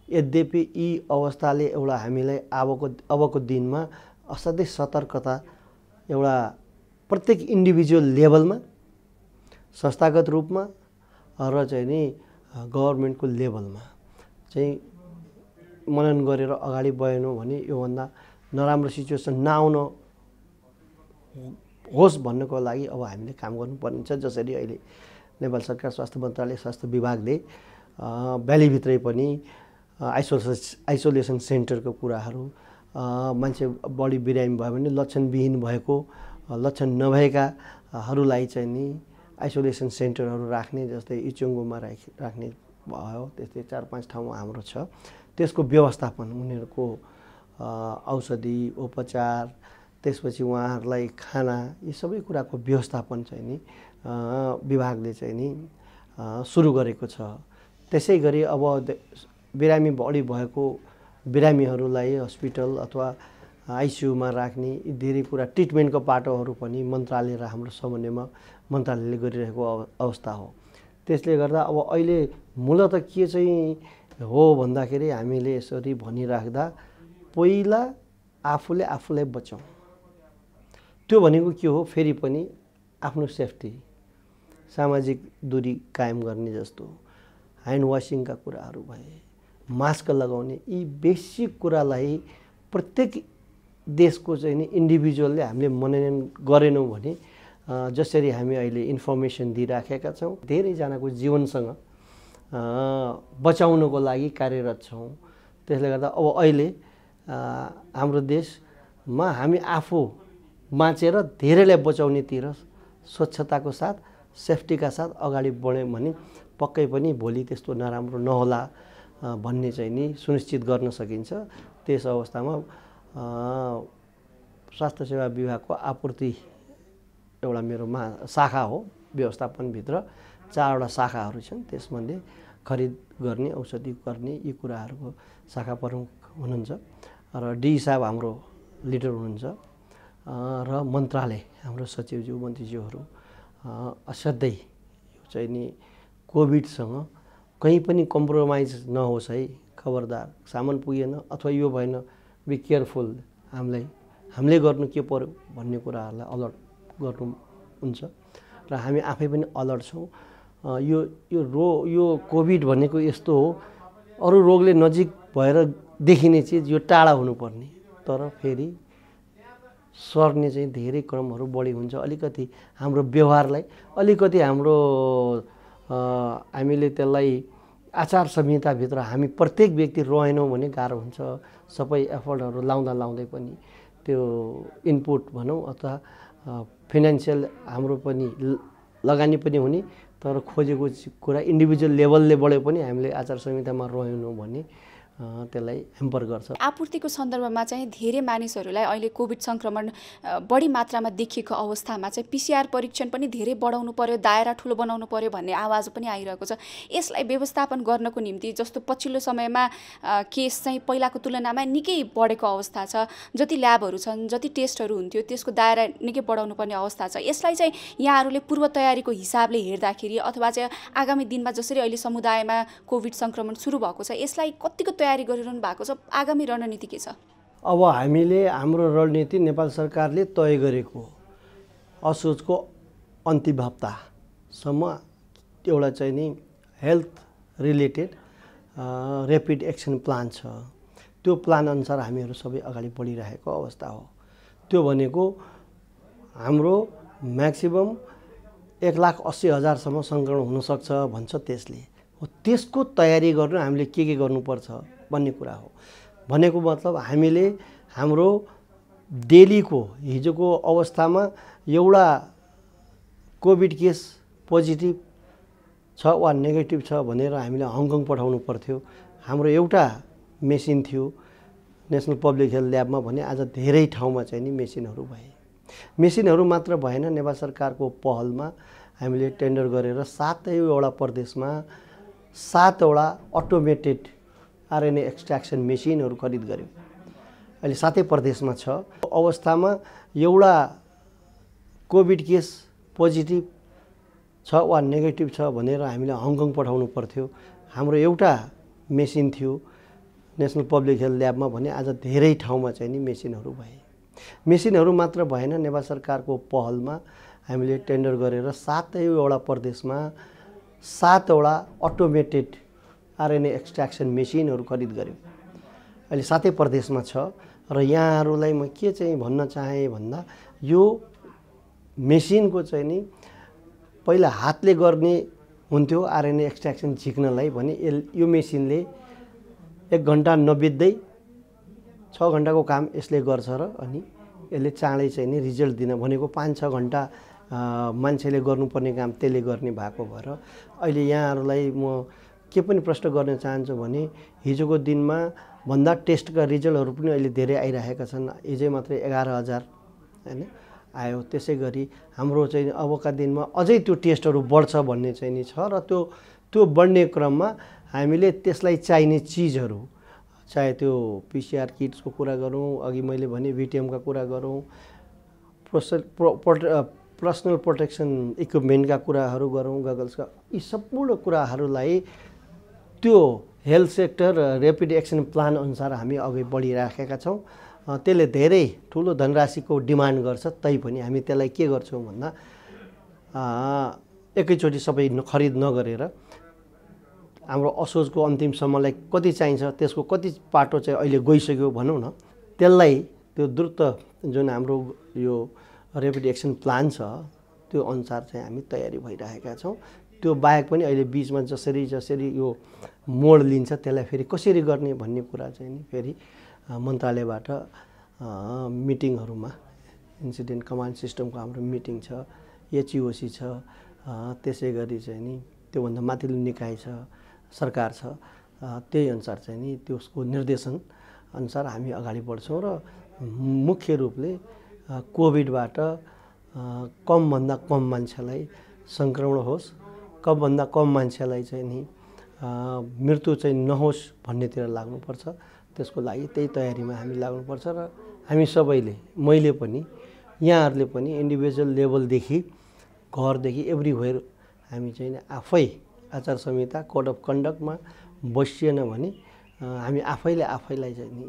[SPEAKER 5] यद्यपि यी अवस्थाले एउटा हामीलाई अबको दिनमा असाध्यै सतर्कता एउटा प्रत्येक इन्डिभिजुअल लेभलमा संस्थागत रूपमा र चाहिँ नि गभर्मेन्टको लेभलमा चाहिँ मनन गरेर अगाडि बढ्नु भने योभन्दा नराम्रो सिचुएसन नआउन होस् भन्नको लागि अब हामीले काम गर्नुपर्ने छ। जसरी अहिले नेपाल सरकार स्वास्थ्य मन्त्रालय स्वास्थ्य विभागले भ्यालीभित्रै पनि आइसोलेसन सेन्टरको कुराहरू, मान्छे बढी बिरामी भयो भने लक्षणविहीन भएको, लक्षण नभएकाहरूलाई चाहिँ नि आइसोलेसन सेन्टरहरू राख्ने, जस्तै इचुङ्गोमा राख्ने भयो, त्यस्तै 4-5 ठाउँमा हाम्रो छ। त्यसको व्यवस्थापन, उनीहरूको औषधि उपचार, त्यसपछि उहाँहरूलाई खाना, यी सबै कुराको व्यवस्थापन चाहिँ नि विभागले चाहिँ नि सुरु गरेको छ। त्यसै गरी अब बिरामी बढी भएको बिरामीहरूलाई हस्पिटल अथवा आइसियुमा राख्ने धेरै कुरा ट्रिटमेन्टको पाटोहरू पनि मन्त्रालय र हाम्रो समन्वयमा मन्त्रालयले गरिरहेको अवस्था हो। त्यसले गर्दा अब अहिले मूलत के चाहिँ हो भन्दाखेरि हामीले यसरी भनिराख्दा पहिला आफूले आफूलाई बचाउँ। त्यो भनेको के हो? फेरि पनि आफ्नो सेफ्टी, सामाजिक दूरी कायम गर्ने जस्तो, ह्यान्ड वासिङका कुराहरू भए, मास्क लगाउने, यी बेसिक कुरालाई प्रत्येक देशको चाहिँ नि इन्डिभिजुअलले हामीले मनोनयन गरेनौँ भने जसरी हामी अहिले इन्फर्मेसन दिइराखेका छौँ, धेरैजनाको जीवनसँग बचाउनको लागि कार्यरत छौँ। त्यसले गर्दा अब अहिले हाम्रो देशमा हामी आफू बाँचेर धेरैलाई बचाउनेतिर स्वच्छताको साथ सेफ्टीका साथ अगाडि बढ्यो भने पक्कै पनि भोलि त्यस्तो नराम्रो नहोला भन्ने चाहिँ नि सुनिश्चित गर्न सकिन्छ। त्यस अवस्थामा स्वास्थ्य सेवा विभागको आपूर्ति एउटा मेरो शाखा हो, व्यवस्थापनभित्र 4वटा शाखाहरू छन्। त्यसमध्ये खरिद गर्ने, औषधि गर्ने यी कुराहरूको शाखा प्रमुख हुनुहुन्छ र डी साहब हाम्रो लिडर हुनुहुन्छ र मन्त्रालय हाम्रो सचिवज्यू मन्त्रीज्यूहरू असाध्यै चाहिँ नि कोभिडसँग कहीँ पनि कम्प्रोमाइज नहोस् है, खबरदार सामान पुगेन अथवा यो भएन, बी केयरफुल, हामीले गर्नु के पर्यो भन्ने कुराहरूलाई अलर्ट गर्नुहुन्छ र हामी आफै पनि अलर्ट छौँ। यो कोभिड भनेको यस्तो हो, अरू रोगले नजिक भएर देखिने चिज यो टाढा हुनुपर्ने, तर फेरि सर्ने चाहिँ धेरै क्रमहरू बढी हुन्छ। अलिकति हाम्रो व्यवहारलाई अलिकति हामीले त्यसलाई आचार संहिताभित्र हामी प्रत्येक व्यक्ति रहेनौँ भने गाह्रो हुन्छ। सबै एफर्टहरू लाउँदै पनि त्यो इनपुट भनौँ अथवा फाइनेन्सियल हाम्रो पनि लगानी पनि हुने, तर खोजेको कुरा इन्डिभिजुअल लेभलले बढे पनि हामीले आचार संहितामा रहेनौँ भने त्यसलाई ह्याम्पर गर्छ।
[SPEAKER 4] आपूर्तिको सन्दर्भमा चाहिँ धेरै मानिसहरूलाई अहिले कोभिड सङ्क्रमण बढी मात्रामा देखिएको अवस्थामा चाहिँ PCR परीक्षण पनि धेरै बढाउनु पर्यो, दायरा ठुलो बनाउनु पर्यो भन्ने आवाज पनि आइरहेको छ। यसलाई व्यवस्थापन गर्नको निम्ति जस्तो पछिल्लो समयमा केस चाहिँ पहिलाको तुलनामा निकै बढेको अवस्था छ, जति ल्याबहरू छन्, जति टेस्टहरू हुन्थ्यो त्यसको दायरा निकै बढाउनु पर्ने अवस्था छ। यसलाई चाहिँ यहाँहरूले पूर्व तयारीको हिसाबले हेर्दाखेरि अथवा चाहिँ आगामी दिनमा जसरी अहिले समुदायमा कोभिड सङ्क्रमण सुरु भएको छ यसलाई कतिको तयारी गरिरहनु भएको छ, आगामी रणनीति के छ?
[SPEAKER 5] अब हामीले हाम्रो रणनीति नेपाल सरकारले तय गरेको असोजको अन्तिम हप्तासम्म एउटा चाहिँ नि health related rapid action plan छ। त्यो प्लान अनुसार हामीहरू सबै अगाडि बढिरहेको अवस्था हो। त्यो भनेको हाम्रो म्याक्सिमम 1,80,000सम्म सङ्क्रमण हुनसक्छ भन्छ त्यसले। हो त्यसको तयारी गर्नु हामीले के गर्नुपर्छ भन्ने कुरा हो। भनेको मतलब हामीले हाम्रो डेलीको हिजोको अवस्थामा एउटा कोभिड केस पोजिटिभ छ वा नेगेटिभ छ भनेर हामीले हङकङ पठाउनु पर्थ्यो। हाम्रो एउटा मेसिन थियो नेसनल पब्लिक हेल्थ ल्याबमा भने आज धेरै ठाउँमा चाहिँ नि मेसिनहरू भए। मेसिनहरू मात्र भएन, नेपाल सरकारको पहलमा हामीले टेन्डर गरेर 7वटा प्रदेशमा 7वटा अटोमेटेड RNA एक्सट्र्याक्सन मेसिनहरू खरिद गर्यो। अहिले 7 प्रदेशमा छ। अवस्थामा एउटा कोभिड केस पोजिटिभ छ वा नेगेटिभ छ भनेर हामीले हङकङ पठाउनु पर्थ्यो। हाम्रो एउटा मेसिन थियो नेसनल पब्लिक हेल्थ ल्याबमा भने आज धेरै ठाउँमा चाहिँ नि मेसिनहरू भए। मेसिनहरू मात्र भएन, नेपाल सरकारको पहलमा हामीले टेन्डर गरेर 7वटा प्रदेशमा 7वटा अटोमेटेड RNA एक्सट्र्याक्सन मेसिनहरू खरिद गर्यो। अहिले 7 प्रदेशमा छ। र यहाँहरूलाई म के चाहिँ भन्न चाहेँ भन्दा यो मेसिनको चाहिँ नि पहिला हातले गर्ने हुन्थ्यो RNA एक्सट्र्याक्सन झिक्नलाई भने यो मेसिनले 1 घन्टा नबित्दै 6 घन्टाको काम यसले गर्छ र अनि यसले चाँडै चाहिँ नि रिजल्ट दिन भनेको 5-6 घन्टा मान्छेले गर्नुपर्ने काम त्यसले गर्ने भएको भएर अहिले यहाँहरूलाई म के पनि प्रश्न गर्न चाहन्छु भने हिजोको दिनमा भन्दा टेस्टका रिजल्टहरू पनि अहिले धेरै आइरहेका छन्। हिजो मात्रै 11,000 हैन आयो। त्यसै गरी हाम्रो चाहिँ अबका दिनमा अझै त्यो टेस्टहरू बढ्छ भन्ने चाहिँ नि छ र त्यो बढ्ने क्रममा हामीले त्यसलाई चाहिने चिजहरू चाहे त्यो PCR किट्सको कुरा गरौँ, अघि मैले भने VTM का कुरा गरौँ, पर्सनल प्रोटेक्सन इक्विपमेन्टका कुराहरू गरौँ, गगल्सका, यी सम्पूर्ण कुराहरूलाई त्यो health sector rapid action plan अनुसार हामी अघि बढिराखेका छौँ। त्यसले धेरै ठुलो धनराशिको डिमान्ड गर्छ, तैपनि हामी त्यसलाई के गर्छौँ भन्दा एकैचोटि सबै खरिद नगरेर हाम्रो असोजको अन्तिमसम्मलाई कति चाहिन्छ त्यसको कति पाटो चाहिँ अहिले गइसक्यो भनौँ न, त्यसलाई त्यो द्रुत जुन हाम्रो यो ऱ्यापिड एक्सन प्लान छ त्यो अनुसार चाहिँ हामी तयारी भइरहेका छौँ। त्यो बाहेक पनि अहिले बिचमा जसरी यो मोड लिन्छ त्यसलाई फेरि कसरी गर्ने भन्ने कुरा चाहिँ नि फेरि मन्त्रालयबाट मिटिङहरूमा इन्सिडेन्ट कमान्ड सिस्टमको हाम्रो मिटिङ छ, HEOC छ त्यसै गरी चाहिँ नि त्योभन्दा माथिल्लो निकाय छ, सरकार छ, त्यही अनुसार चाहिँ नि त्यसको निर्देशन अनुसार हामी अगाडि बढ्छौँ र मुख्य रूपले कोभिडबाट कमभन्दा कम मान्छेलाई सङ्क्रमण होस्, कमभन्दा कम मान्छेलाई चाहिँ नि मृत्यु चाहिँ नहोस् भन्नेतिर लाग्नुपर्छ। त्यसको लागि त्यही तयारीमा हामी लाग्नुपर्छ र हामी सबैले, मैले पनि, यहाँहरूले पनि इन्डिभिजुअल लेभलदेखि घरदेखि एभ्रिवेयर हामी चाहिँ आफै आचार संहिता कोड अफ कन्डक्टमा बसिएन भने हामी आफैले आफैलाई चाहिँ नि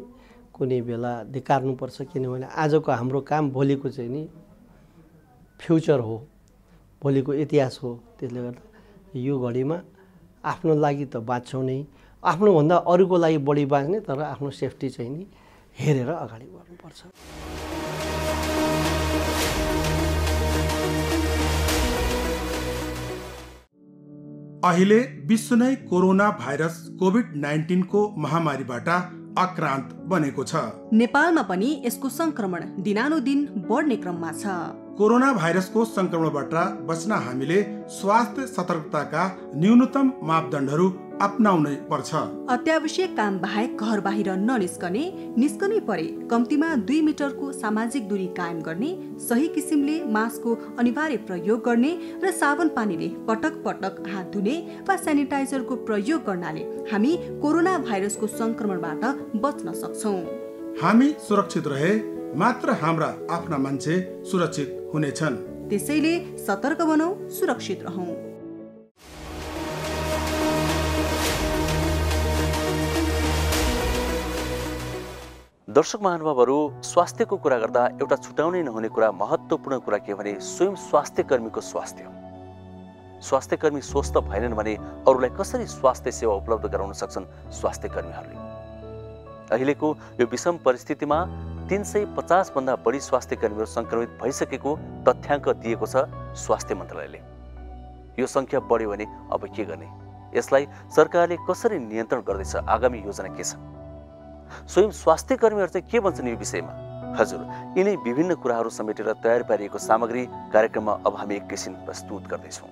[SPEAKER 5] कुनै बेला धिक्कार्नुपर्छ। किनभने आजको हाम्रो काम भोलिको चाहिँ नि फ्युचर हो, भोलिको इतिहास हो। त्यसले गर्दा यो घडीमा आफ्नो लागि त बाँच्छौँ नै, आफ्नोभन्दा अरूको लागि बढी बाँच्ने, तर आफ्नो सेफ्टी चाहिँ नि हेरेर अगाडि बढ्नुपर्छ।
[SPEAKER 6] अहिले विश्व नै कोरोना भाइरस कोभिड-19 को महामारीबाट आक्रान्त बनेको छ।
[SPEAKER 7] नेपालमा पनि यसको संक्रमण दिनानुदिन बढ्ने क्रममा छ।
[SPEAKER 6] कोरोना भाइरसको संक्रमणबाट बच्न हामीले स्वास्थ्य सतर्कताका न्यूनतम मापदण्डहरू अपनाउनै पर्छ।
[SPEAKER 7] अत्यावश्यक काम बाहेक घर बाहिर ननिस्कने, निस्कनै परे कम्तीमा 2 मिटरको सामाजिक दूरी कायम गर्ने, सही किसिमले मास्कको अनिवार्य प्रयोग गर्ने र साबुन पानीले पटक पटक हात धुने वा सेनिटाइजरको प्रयोग गर्नाले हामी कोरोना भाइरसको संक्रमणबाट बच्न सक्छौँ।
[SPEAKER 6] हामी सुरक्षित रहे मात्र हाम्रा आफ्ना मान्छे सुरक्षित हुनेछन्।
[SPEAKER 7] त्यसैले सतर्क बनौं, सुरक्षित रहौं।
[SPEAKER 1] दर्शक महानुभावहरू, स्वास्थ्यको कुरा गर्दा एउटा छुटाउनै नहुने कुरा, महत्त्वपूर्ण कुरा के भने स्वयं स्वास्थ्य कर्मीको स्वास्थ्य। स्वास्थ्य कर्मी स्वस्थ भएनन् भने अरूलाई कसरी स्वास्थ्य सेवा उपलब्ध गराउन सक्छन् स्वास्थ्य कर्मीहरूले? अहिलेको यो विषम परिस्थितिमा 350 भन्दा बढी स्वास्थ्य कर्मीहरू संक्रमित भइसकेको तथ्याङ्क दिएको छ स्वास्थ्य मन्त्रालयले। यो संख्या बढ्यो भने अब के गर्ने? यसलाई सरकारले कसरी नियन्त्रण गर्दैछ? आगामी योजना के छ? स्वयं स्वास्थ्य कर्मीहरू चाहिँ के भन्छन् यो विषयमा? हजुर, यिनै विभिन्न कुराहरू समेटेर तयार पारिएको सामग्री कार्यक्रममा अब हामी एकैछिन प्रस्तुत गर्दैछौँ।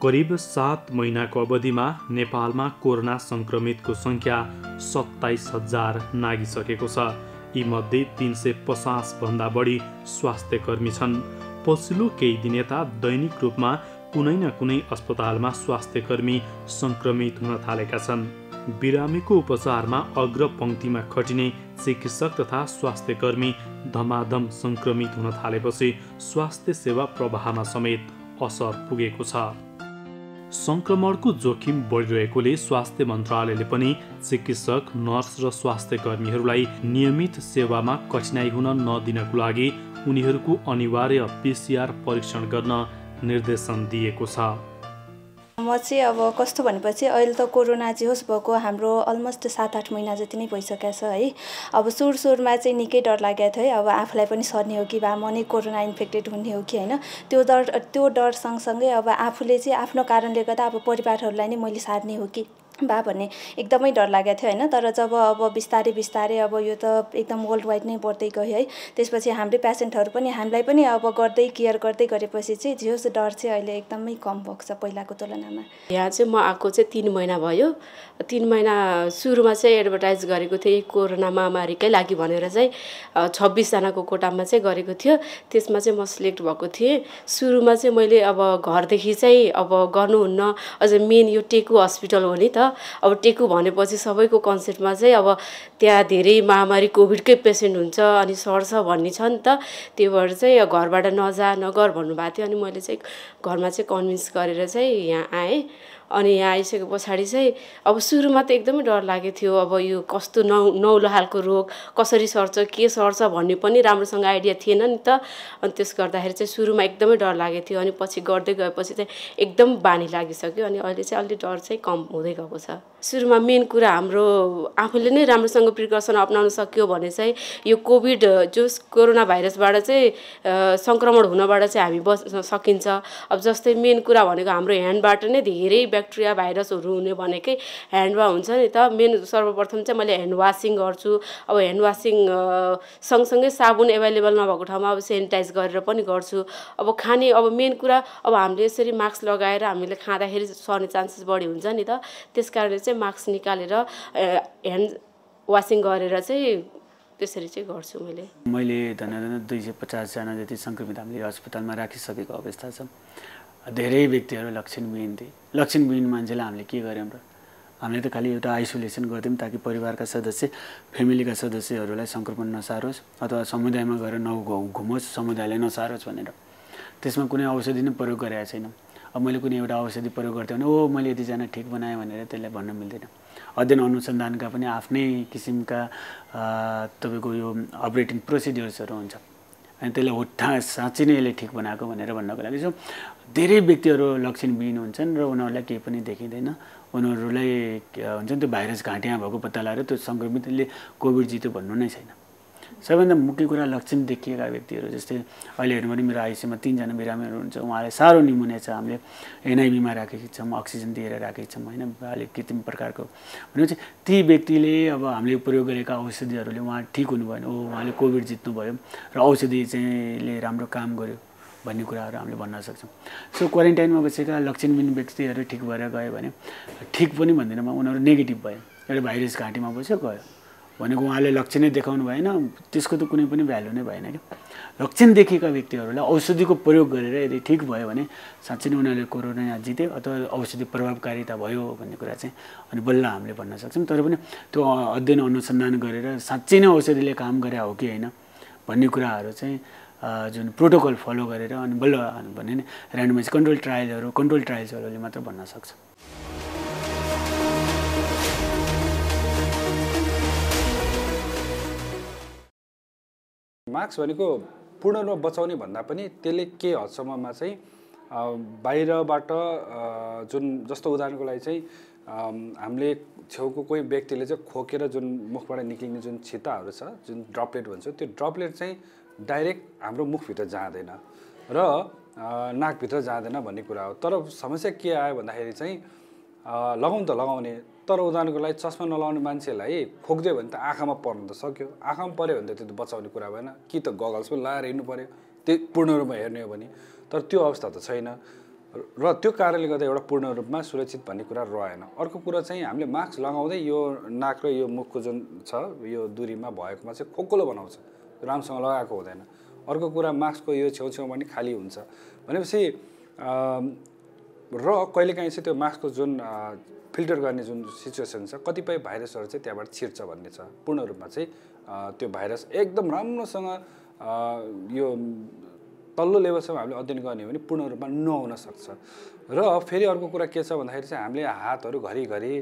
[SPEAKER 2] करिब 7 महिनाको अवधिमा नेपालमा कोरोना संक्रमितको संख्या 27,000 नागिसकेको छ। यीमध्ये 350 भन्दा बढी स्वास्थ्य कर्मी छन्। पछिल्लो केही दिन यता दैनिक रूपमा कुनै न कुनै अस्पतालमा स्वास्थ्य कर्मी संक्रमित हुन थालेका छन्। बिरामीको उपचारमा अग्र पंक्तिमा खटिने चिकित्सक तथा स्वास्थ्य कर्मी धमाधम संक्रमित हुन थालेपछि स्वास्थ्य सेवा प्रवाहमा समेत असर पुगेको छ। संक्रमणको जोखिम बढिरहेकोले स्वास्थ्य मन्त्रालयले पनि चिकित्सक, नर्स र स्वास्थ्य कर्मीहरूलाई नियमित सेवामा कठिनाई हुन नदिनको लागि उनीहरूको अनिवार्य PCR परीक्षण गर्न निर्देशन दिएको छ।
[SPEAKER 8] म चाहिँ अब कस्तो भनेपछि अहिले त कोरोना जे होस् भएको हाम्रो अलमोस्ट 7-8 महिना जति नै भइसकेको छ है। अब सुरुमा चाहिँ निकै डर लागेको थियो है, अब आफूलाई पनि सर्ने हो कि बा म नै कोरोना इन्फेक्टेड हुने हो कि होइन। त्यो डर सँगसँगै अब आफूले चाहिँ आफ्नो कारणले गर्दा अब परिवारहरूलाई नै मैले सार्ने हो कि बा भन्ने एकदमै डर लागेको थियो होइन। तर जब अब बिस्तारै अब यो त एकदम वर्ल्ड वाइड नै बढ्दै गयो है, त्यसपछि हाम्रै पेसेन्टहरू पनि हामीलाई पनि अब गर्दै केयर गर्दै गरेपछि चाहिँ जे होस् डर चाहिँ अहिले एकदमै कम भएको छ पहिलाको तुलनामा।
[SPEAKER 9] यहाँ चाहिँ म आएको चाहिँ 3 महिना भयो। 3 महिना सुरुमा चाहिँ एडभर्टाइज गरेको थिएँ कोरोना महामारीकै लागि भनेर चाहिँ 26 जनाको कोटामा चाहिँ गरेको थियो। त्यसमा चाहिँ म सिलेक्ट भएको थिएँ। सुरुमा चाहिँ मैले अब घरदेखि चाहिँ अब गर्नुहुन्न, अझ मेन यो टेकु हस्पिटल हो नि त। अब टेकु भनेपछि सबैको कन्सेप्टमा चाहिँ अब त्यहाँ धेरै महामारी कोभिडकै पेसेन्ट हुन्छ अनि सर्छ भन्ने छ नि त। त्यही भएर चाहिँ घरबाट नगर भन्नुभएको थियो। अनि मैले चाहिँ घरमा चाहिँ कन्भिन्स गरेर चाहिँ यहाँ आएँ। अनि यहाँ आइसके पछाडि चाहिँ अब सुरुमा त एकदमै डर लागेको थियो। अब यो कस्तो नौलो खालको रोग कसरी सर्छ, के सर्छ भन्ने पनि राम्रोसँग आइडिया थिएन नि त। अनि त्यस गर्दाखेरि चाहिँ सुरुमा एकदमै डर लागेको थियो। अनि पछि गर्दै गएपछि चाहिँ एकदम बानी लागिसक्यो। अनि अहिले चाहिँ अलि डर चाहिँ कम हुँदै गएको छ। सुरुमा मेन कुरा हाम्रो आफूले नै राम्रोसँग प्रिकसन अपनाउन सक्यो भने चाहिँ यो कोभिड जो कोरोना भाइरसबाट चाहिँ संक्रमण हुनबाट चाहिँ हामी बच्न सकिन्छ। अब जस्तै मेन कुरा भनेको हाम्रो ह्यान्डबाट नै धेरै ब्याक्टेरिया भाइरसहरू हुने भनेकै ह्यान्डमा हुन्छ नि त। मेन सर्वप्रथम चाहिँ मैले ह्यान्ड वासिङ गर्छु। अब ह्यान्ड वासिङ सँगसँगै साबुन एभाइलेबल नभएको ठाउँमा अब सेनिटाइज गरेर पनि गर्छु। अब खाने अब मेन कुरा अब हामीले यसरी मास्क लगाएर हामीले खाँदाखेरि सर्ने चान्सेस बढी हुन्छ नि त। त्यस कारणले चाहिँ मास्क निकालेर ह्यान्ड वासिङ गरेर चाहिँ त्यसरी चाहिँ गर्छु मैले
[SPEAKER 10] धन्यवाद 250 जना जति सङ्क्रमित हामीले अस्पतालमा राखिसकेको अवस्था छ। धेरै व्यक्तिहरू लक्षणविहीन थिए। लक्षणविहीन मान्छेलाई हामीले के गर्यौँ र? हामीले त खालि एउटा आइसोलेसन गर्थ्यौँ ताकि परिवारका सदस्य फ्यामिलीका सदस्यहरूलाई सङ्क्रमण नसारोस् अथवा समुदायमा गएर नघुमोस्, समुदायलाई नसारोस् भनेर। त्यसमा कुनै औषधि नै प्रयोग गरेका छैनौँ। अब मैले कुनै एउटा औषधि प्रयोग गर्थेँ भने मैले यतिजना ठिक बनाएँ भनेर त्यसलाई भन्न मिल्दैन। अध्ययन अनुसन्धानका पनि आफ्नै किसिमका तपाईँको यो अपरेटिङ प्रोसिड्युर्सहरू हुन्छ अनि त्यसलाई साँच्चै नै यसले ठिक बनाएको भनेर भन्नको लागि चाहिँ धेरै व्यक्तिहरू लक्षणविहीन हुन्छन् र उनीहरूलाई केही पनि देखिँदैन। उनीहरूलाई हुन्छ नि त्यो भाइरस घाँटीमा भएको पत्ता लगाएर त्यो सङ्क्रमितले कोभिड जित्यो भन्नु नै छैन। सबैभन्दा मुख्य कुरा लक्षण देखिएका व्यक्तिहरू जस्तै अहिले हेर्नु भने मेरो आइसियुमा 3 जना बिरामीहरू हुन्छ। उहाँलाई साह्रो निमोनिया छ। हामीले एनआइभीमा राखेका छौँ, अक्सिजन दिएर राखेका छौँ होइन, अलिक कृत्रिम प्रकारको भनेपछि ती व्यक्तिले अब हामीले प्रयोग गरेका औषधिहरूले उहाँ ठिक हुनुभयो भने उहाँले कोभिड जित्नुभयो र औषधि चाहिँले राम्रो काम गर्यो भन्ने कुराहरू हामीले भन्न सक्छौँ। सो क्वारेन्टाइनमा बसेका लक्षणविहीन व्यक्तिहरू ठिक भएर गयो भने ठिक पनि भन्दिनँ म, उनीहरू नेगेटिभ भयो, एउटा भाइरस घाँटीमा बस्यो गयो भनेको उहाँले लक्षणै देखाउनु भएन, त्यसको त कुनै पनि भ्यालु नै भएन क्या। लक्षण देखेका व्यक्तिहरूलाई औषधिको प्रयोग गरेर यदि ठिक भयो भने साँच्चै नै उनीहरूले कोरोना जित्यो अथवा औषधि प्रभावकारिता भयो भन्ने कुरा चाहिँ अनि बल्ल हामीले भन्न सक्छौँ। तर पनि त्यो अध्ययन अनुसन्धान गरेर साँच्चै नै औषधिले काम गरे हो कि होइन भन्ने कुराहरू चाहिँ जुन प्रोटोकल फलो गरेर अनि बल्ल भने नि ऱ्यान्डमाइज कन्ट्रोल ट्रायल्सहरूले मात्र भन्न सक्छ।
[SPEAKER 11] मास्क भनेको पूर्ण रूपमा बचाउने भन्दा पनि त्यसले के हदसम्ममा चाहिँ बाहिरबाट जुन जस्तो उदाहरणको लागि चाहिँ हामीले छेउको कोही व्यक्तिले चाहिँ खोकेर जुन मुखबाट निक्लिने जुन छिताहरू छ, जुन ड्रपलेट भन्छ, त्यो ड्रपलेट चाहिँ डाइरेक्ट हाम्रो मुखभित्र जाँदैन र नाकभित्र जाँदैन भन्ने कुरा हो। तर समस्या के आयो भन्दाखेरि चाहिँ लगाउनु त लगाउने, तर उदाहरणको लागि चस्मा नलाउने मान्छेलाई खोक्दियो भने त आँखामा पर्नु त सक्यो। आँखामा पऱ्यो भने त त्यो बचाउने कुरा भएन कि त गगल्स पनि लगाएर हिँड्नु पऱ्यो त्यो पूर्ण रूपमा हेर्ने हो भने। तर त्यो अवस्था त छैन र त्यो कारणले गर्दा एउटा पूर्ण रूपमा सुरक्षित भन्ने कुरा रहेन। अर्को कुरा चाहिँ हामीले मास्क लगाउँदै यो नाक र यो मुखको जुन छ यो दूरीमा भएकोमा चाहिँ खोक्लो बनाउँछ, राम्रोसँग लगाएको हुँदैन। अर्को कुरा मास्कको यो छेउछेउमा पनि खाली हुन्छ भनेपछि र कहिलेकाहीँ चाहिँ त्यो मास्कको जुन फिल्टर गर्ने जुन सिचुएसन छ कतिपय भाइरसहरू चाहिँ त्यहाँबाट छिर्छ भन्ने छ। पूर्ण रूपमा चाहिँ त्यो भाइरस एकदम राम्रोसँग यो तल्लो लेभलसम्म हामीले अध्ययन गर्ने हो भने पूर्ण रूपमा नहुन सक्छ। र फेरि अर्को कुरा के छ भन्दाखेरि चाहिँ हामीले हातहरू घरिघरि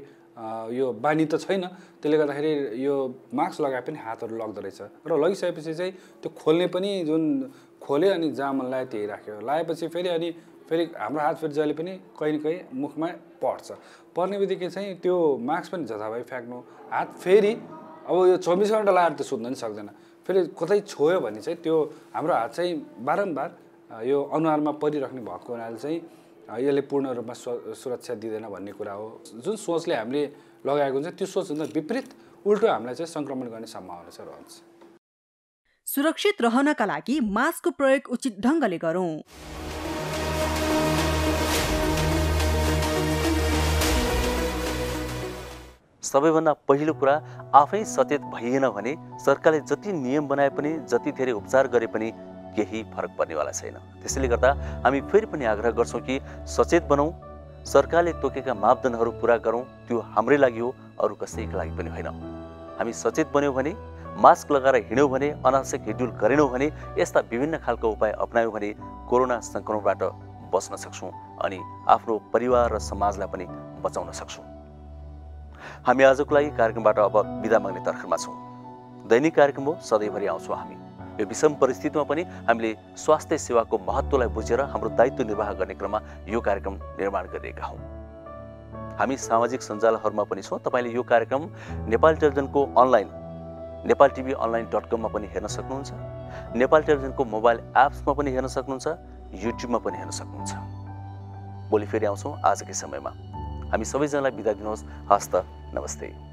[SPEAKER 11] यो बानी त छैन, त्यसले गर्दाखेरि यो मास्क लगाए पनि हातहरू लग्दो रहेछ र लगिसकेपछि चाहिँ त्यो खोल्ने पनि जुन खोल्यो अनि जहाँ मन लाग्यो त्यही राख्यो, लगाएपछि फेरि हाम्रो हात फेरि जहिले पनि कहीँ न कहीँ मुखमा पर्ने बित्तिकै चाहिँ त्यो मास्क पनि जथाभावी फ्याँक्नु, हात फेरि अब यो 24 घन्टा लगाएर त सुत्न पनि सक्दैन, फेरि कतै छोयो भने चाहिँ त्यो हाम्रो हात चाहिँ बारम्बार यो अनुहारमा परिराख्ने भएको हुनाले चाहिँ यसले पूर्ण रूपमा सुरक्षा दिँदैन भन्ने कुरा हो। जुन सोचले हामीले लगाएको हुन्छ त्यो सोचभन्दा विपरीत उल्टो हामीलाई चाहिँ सङ्क्रमण गर्ने सम्भावना चाहिँ रहन्छ।
[SPEAKER 7] सुरक्षित रहनका लागि मास्कको प्रयोग उचित ढङ्गले गरौँ।
[SPEAKER 1] सबैभन्दा पहिलो कुरा आफै सचेत भइएन भने सरकारले जति नियम बनाए पनि जति धेरै उपचार गरे पनि केही फरक पर्नेवाला छैन। त्यसैले गर्दा हामी फेरि पनि आग्रह गर्छौँ कि सचेत बनौँ, सरकारले तोकेका मापदण्डहरू पुरा गरौँ। त्यो हाम्रै लागि हो, अरू कसैको लागि पनि होइन। हामी सचेत बन्यौँ भने, मास्क लगाएर हिँड्यौँ भने, अनावश्यक हिडडुल गरेनौँ भने, यस्ता विभिन्न खालका उपाय अपनायौँ भने कोरोना सङ्क्रमणबाट बच्न सक्छौँ अनि आफ्नो परिवार र समाजलाई पनि बचाउन सक्छौँ। हामी आजको लागि कार्यक्रमबाट अब बिदा माग्ने तर्खरमा छौँ। दैनिक कार्यक्रम हो, सधैँभरि आउँछौँ हामी। यो विषम परिस्थितिमा पनि हामीले स्वास्थ्य सेवाको महत्त्वलाई बुझेर हाम्रो दायित्व निर्वाह गर्ने क्रममा यो कार्यक्रम निर्माण गरिरहेका हौँ। हामी सामाजिक सञ्जालहरूमा पनि छौँ। तपाईँले यो कार्यक्रम नेपाल टेलिभिजनको अनलाइन nepaltvonline.com मा पनि हेर्न सक्नुहुन्छ, नेपाल टेलिभिजनको मोबाइल एप्समा पनि हेर्न सक्नुहुन्छ, युट्युबमा पनि हेर्न सक्नुहुन्छ। भोलि फेरि आउँछौँ आजकै समयमा। हामी सबैजनालाई बिदा दिनुहोस्। हस्त नमस्ते।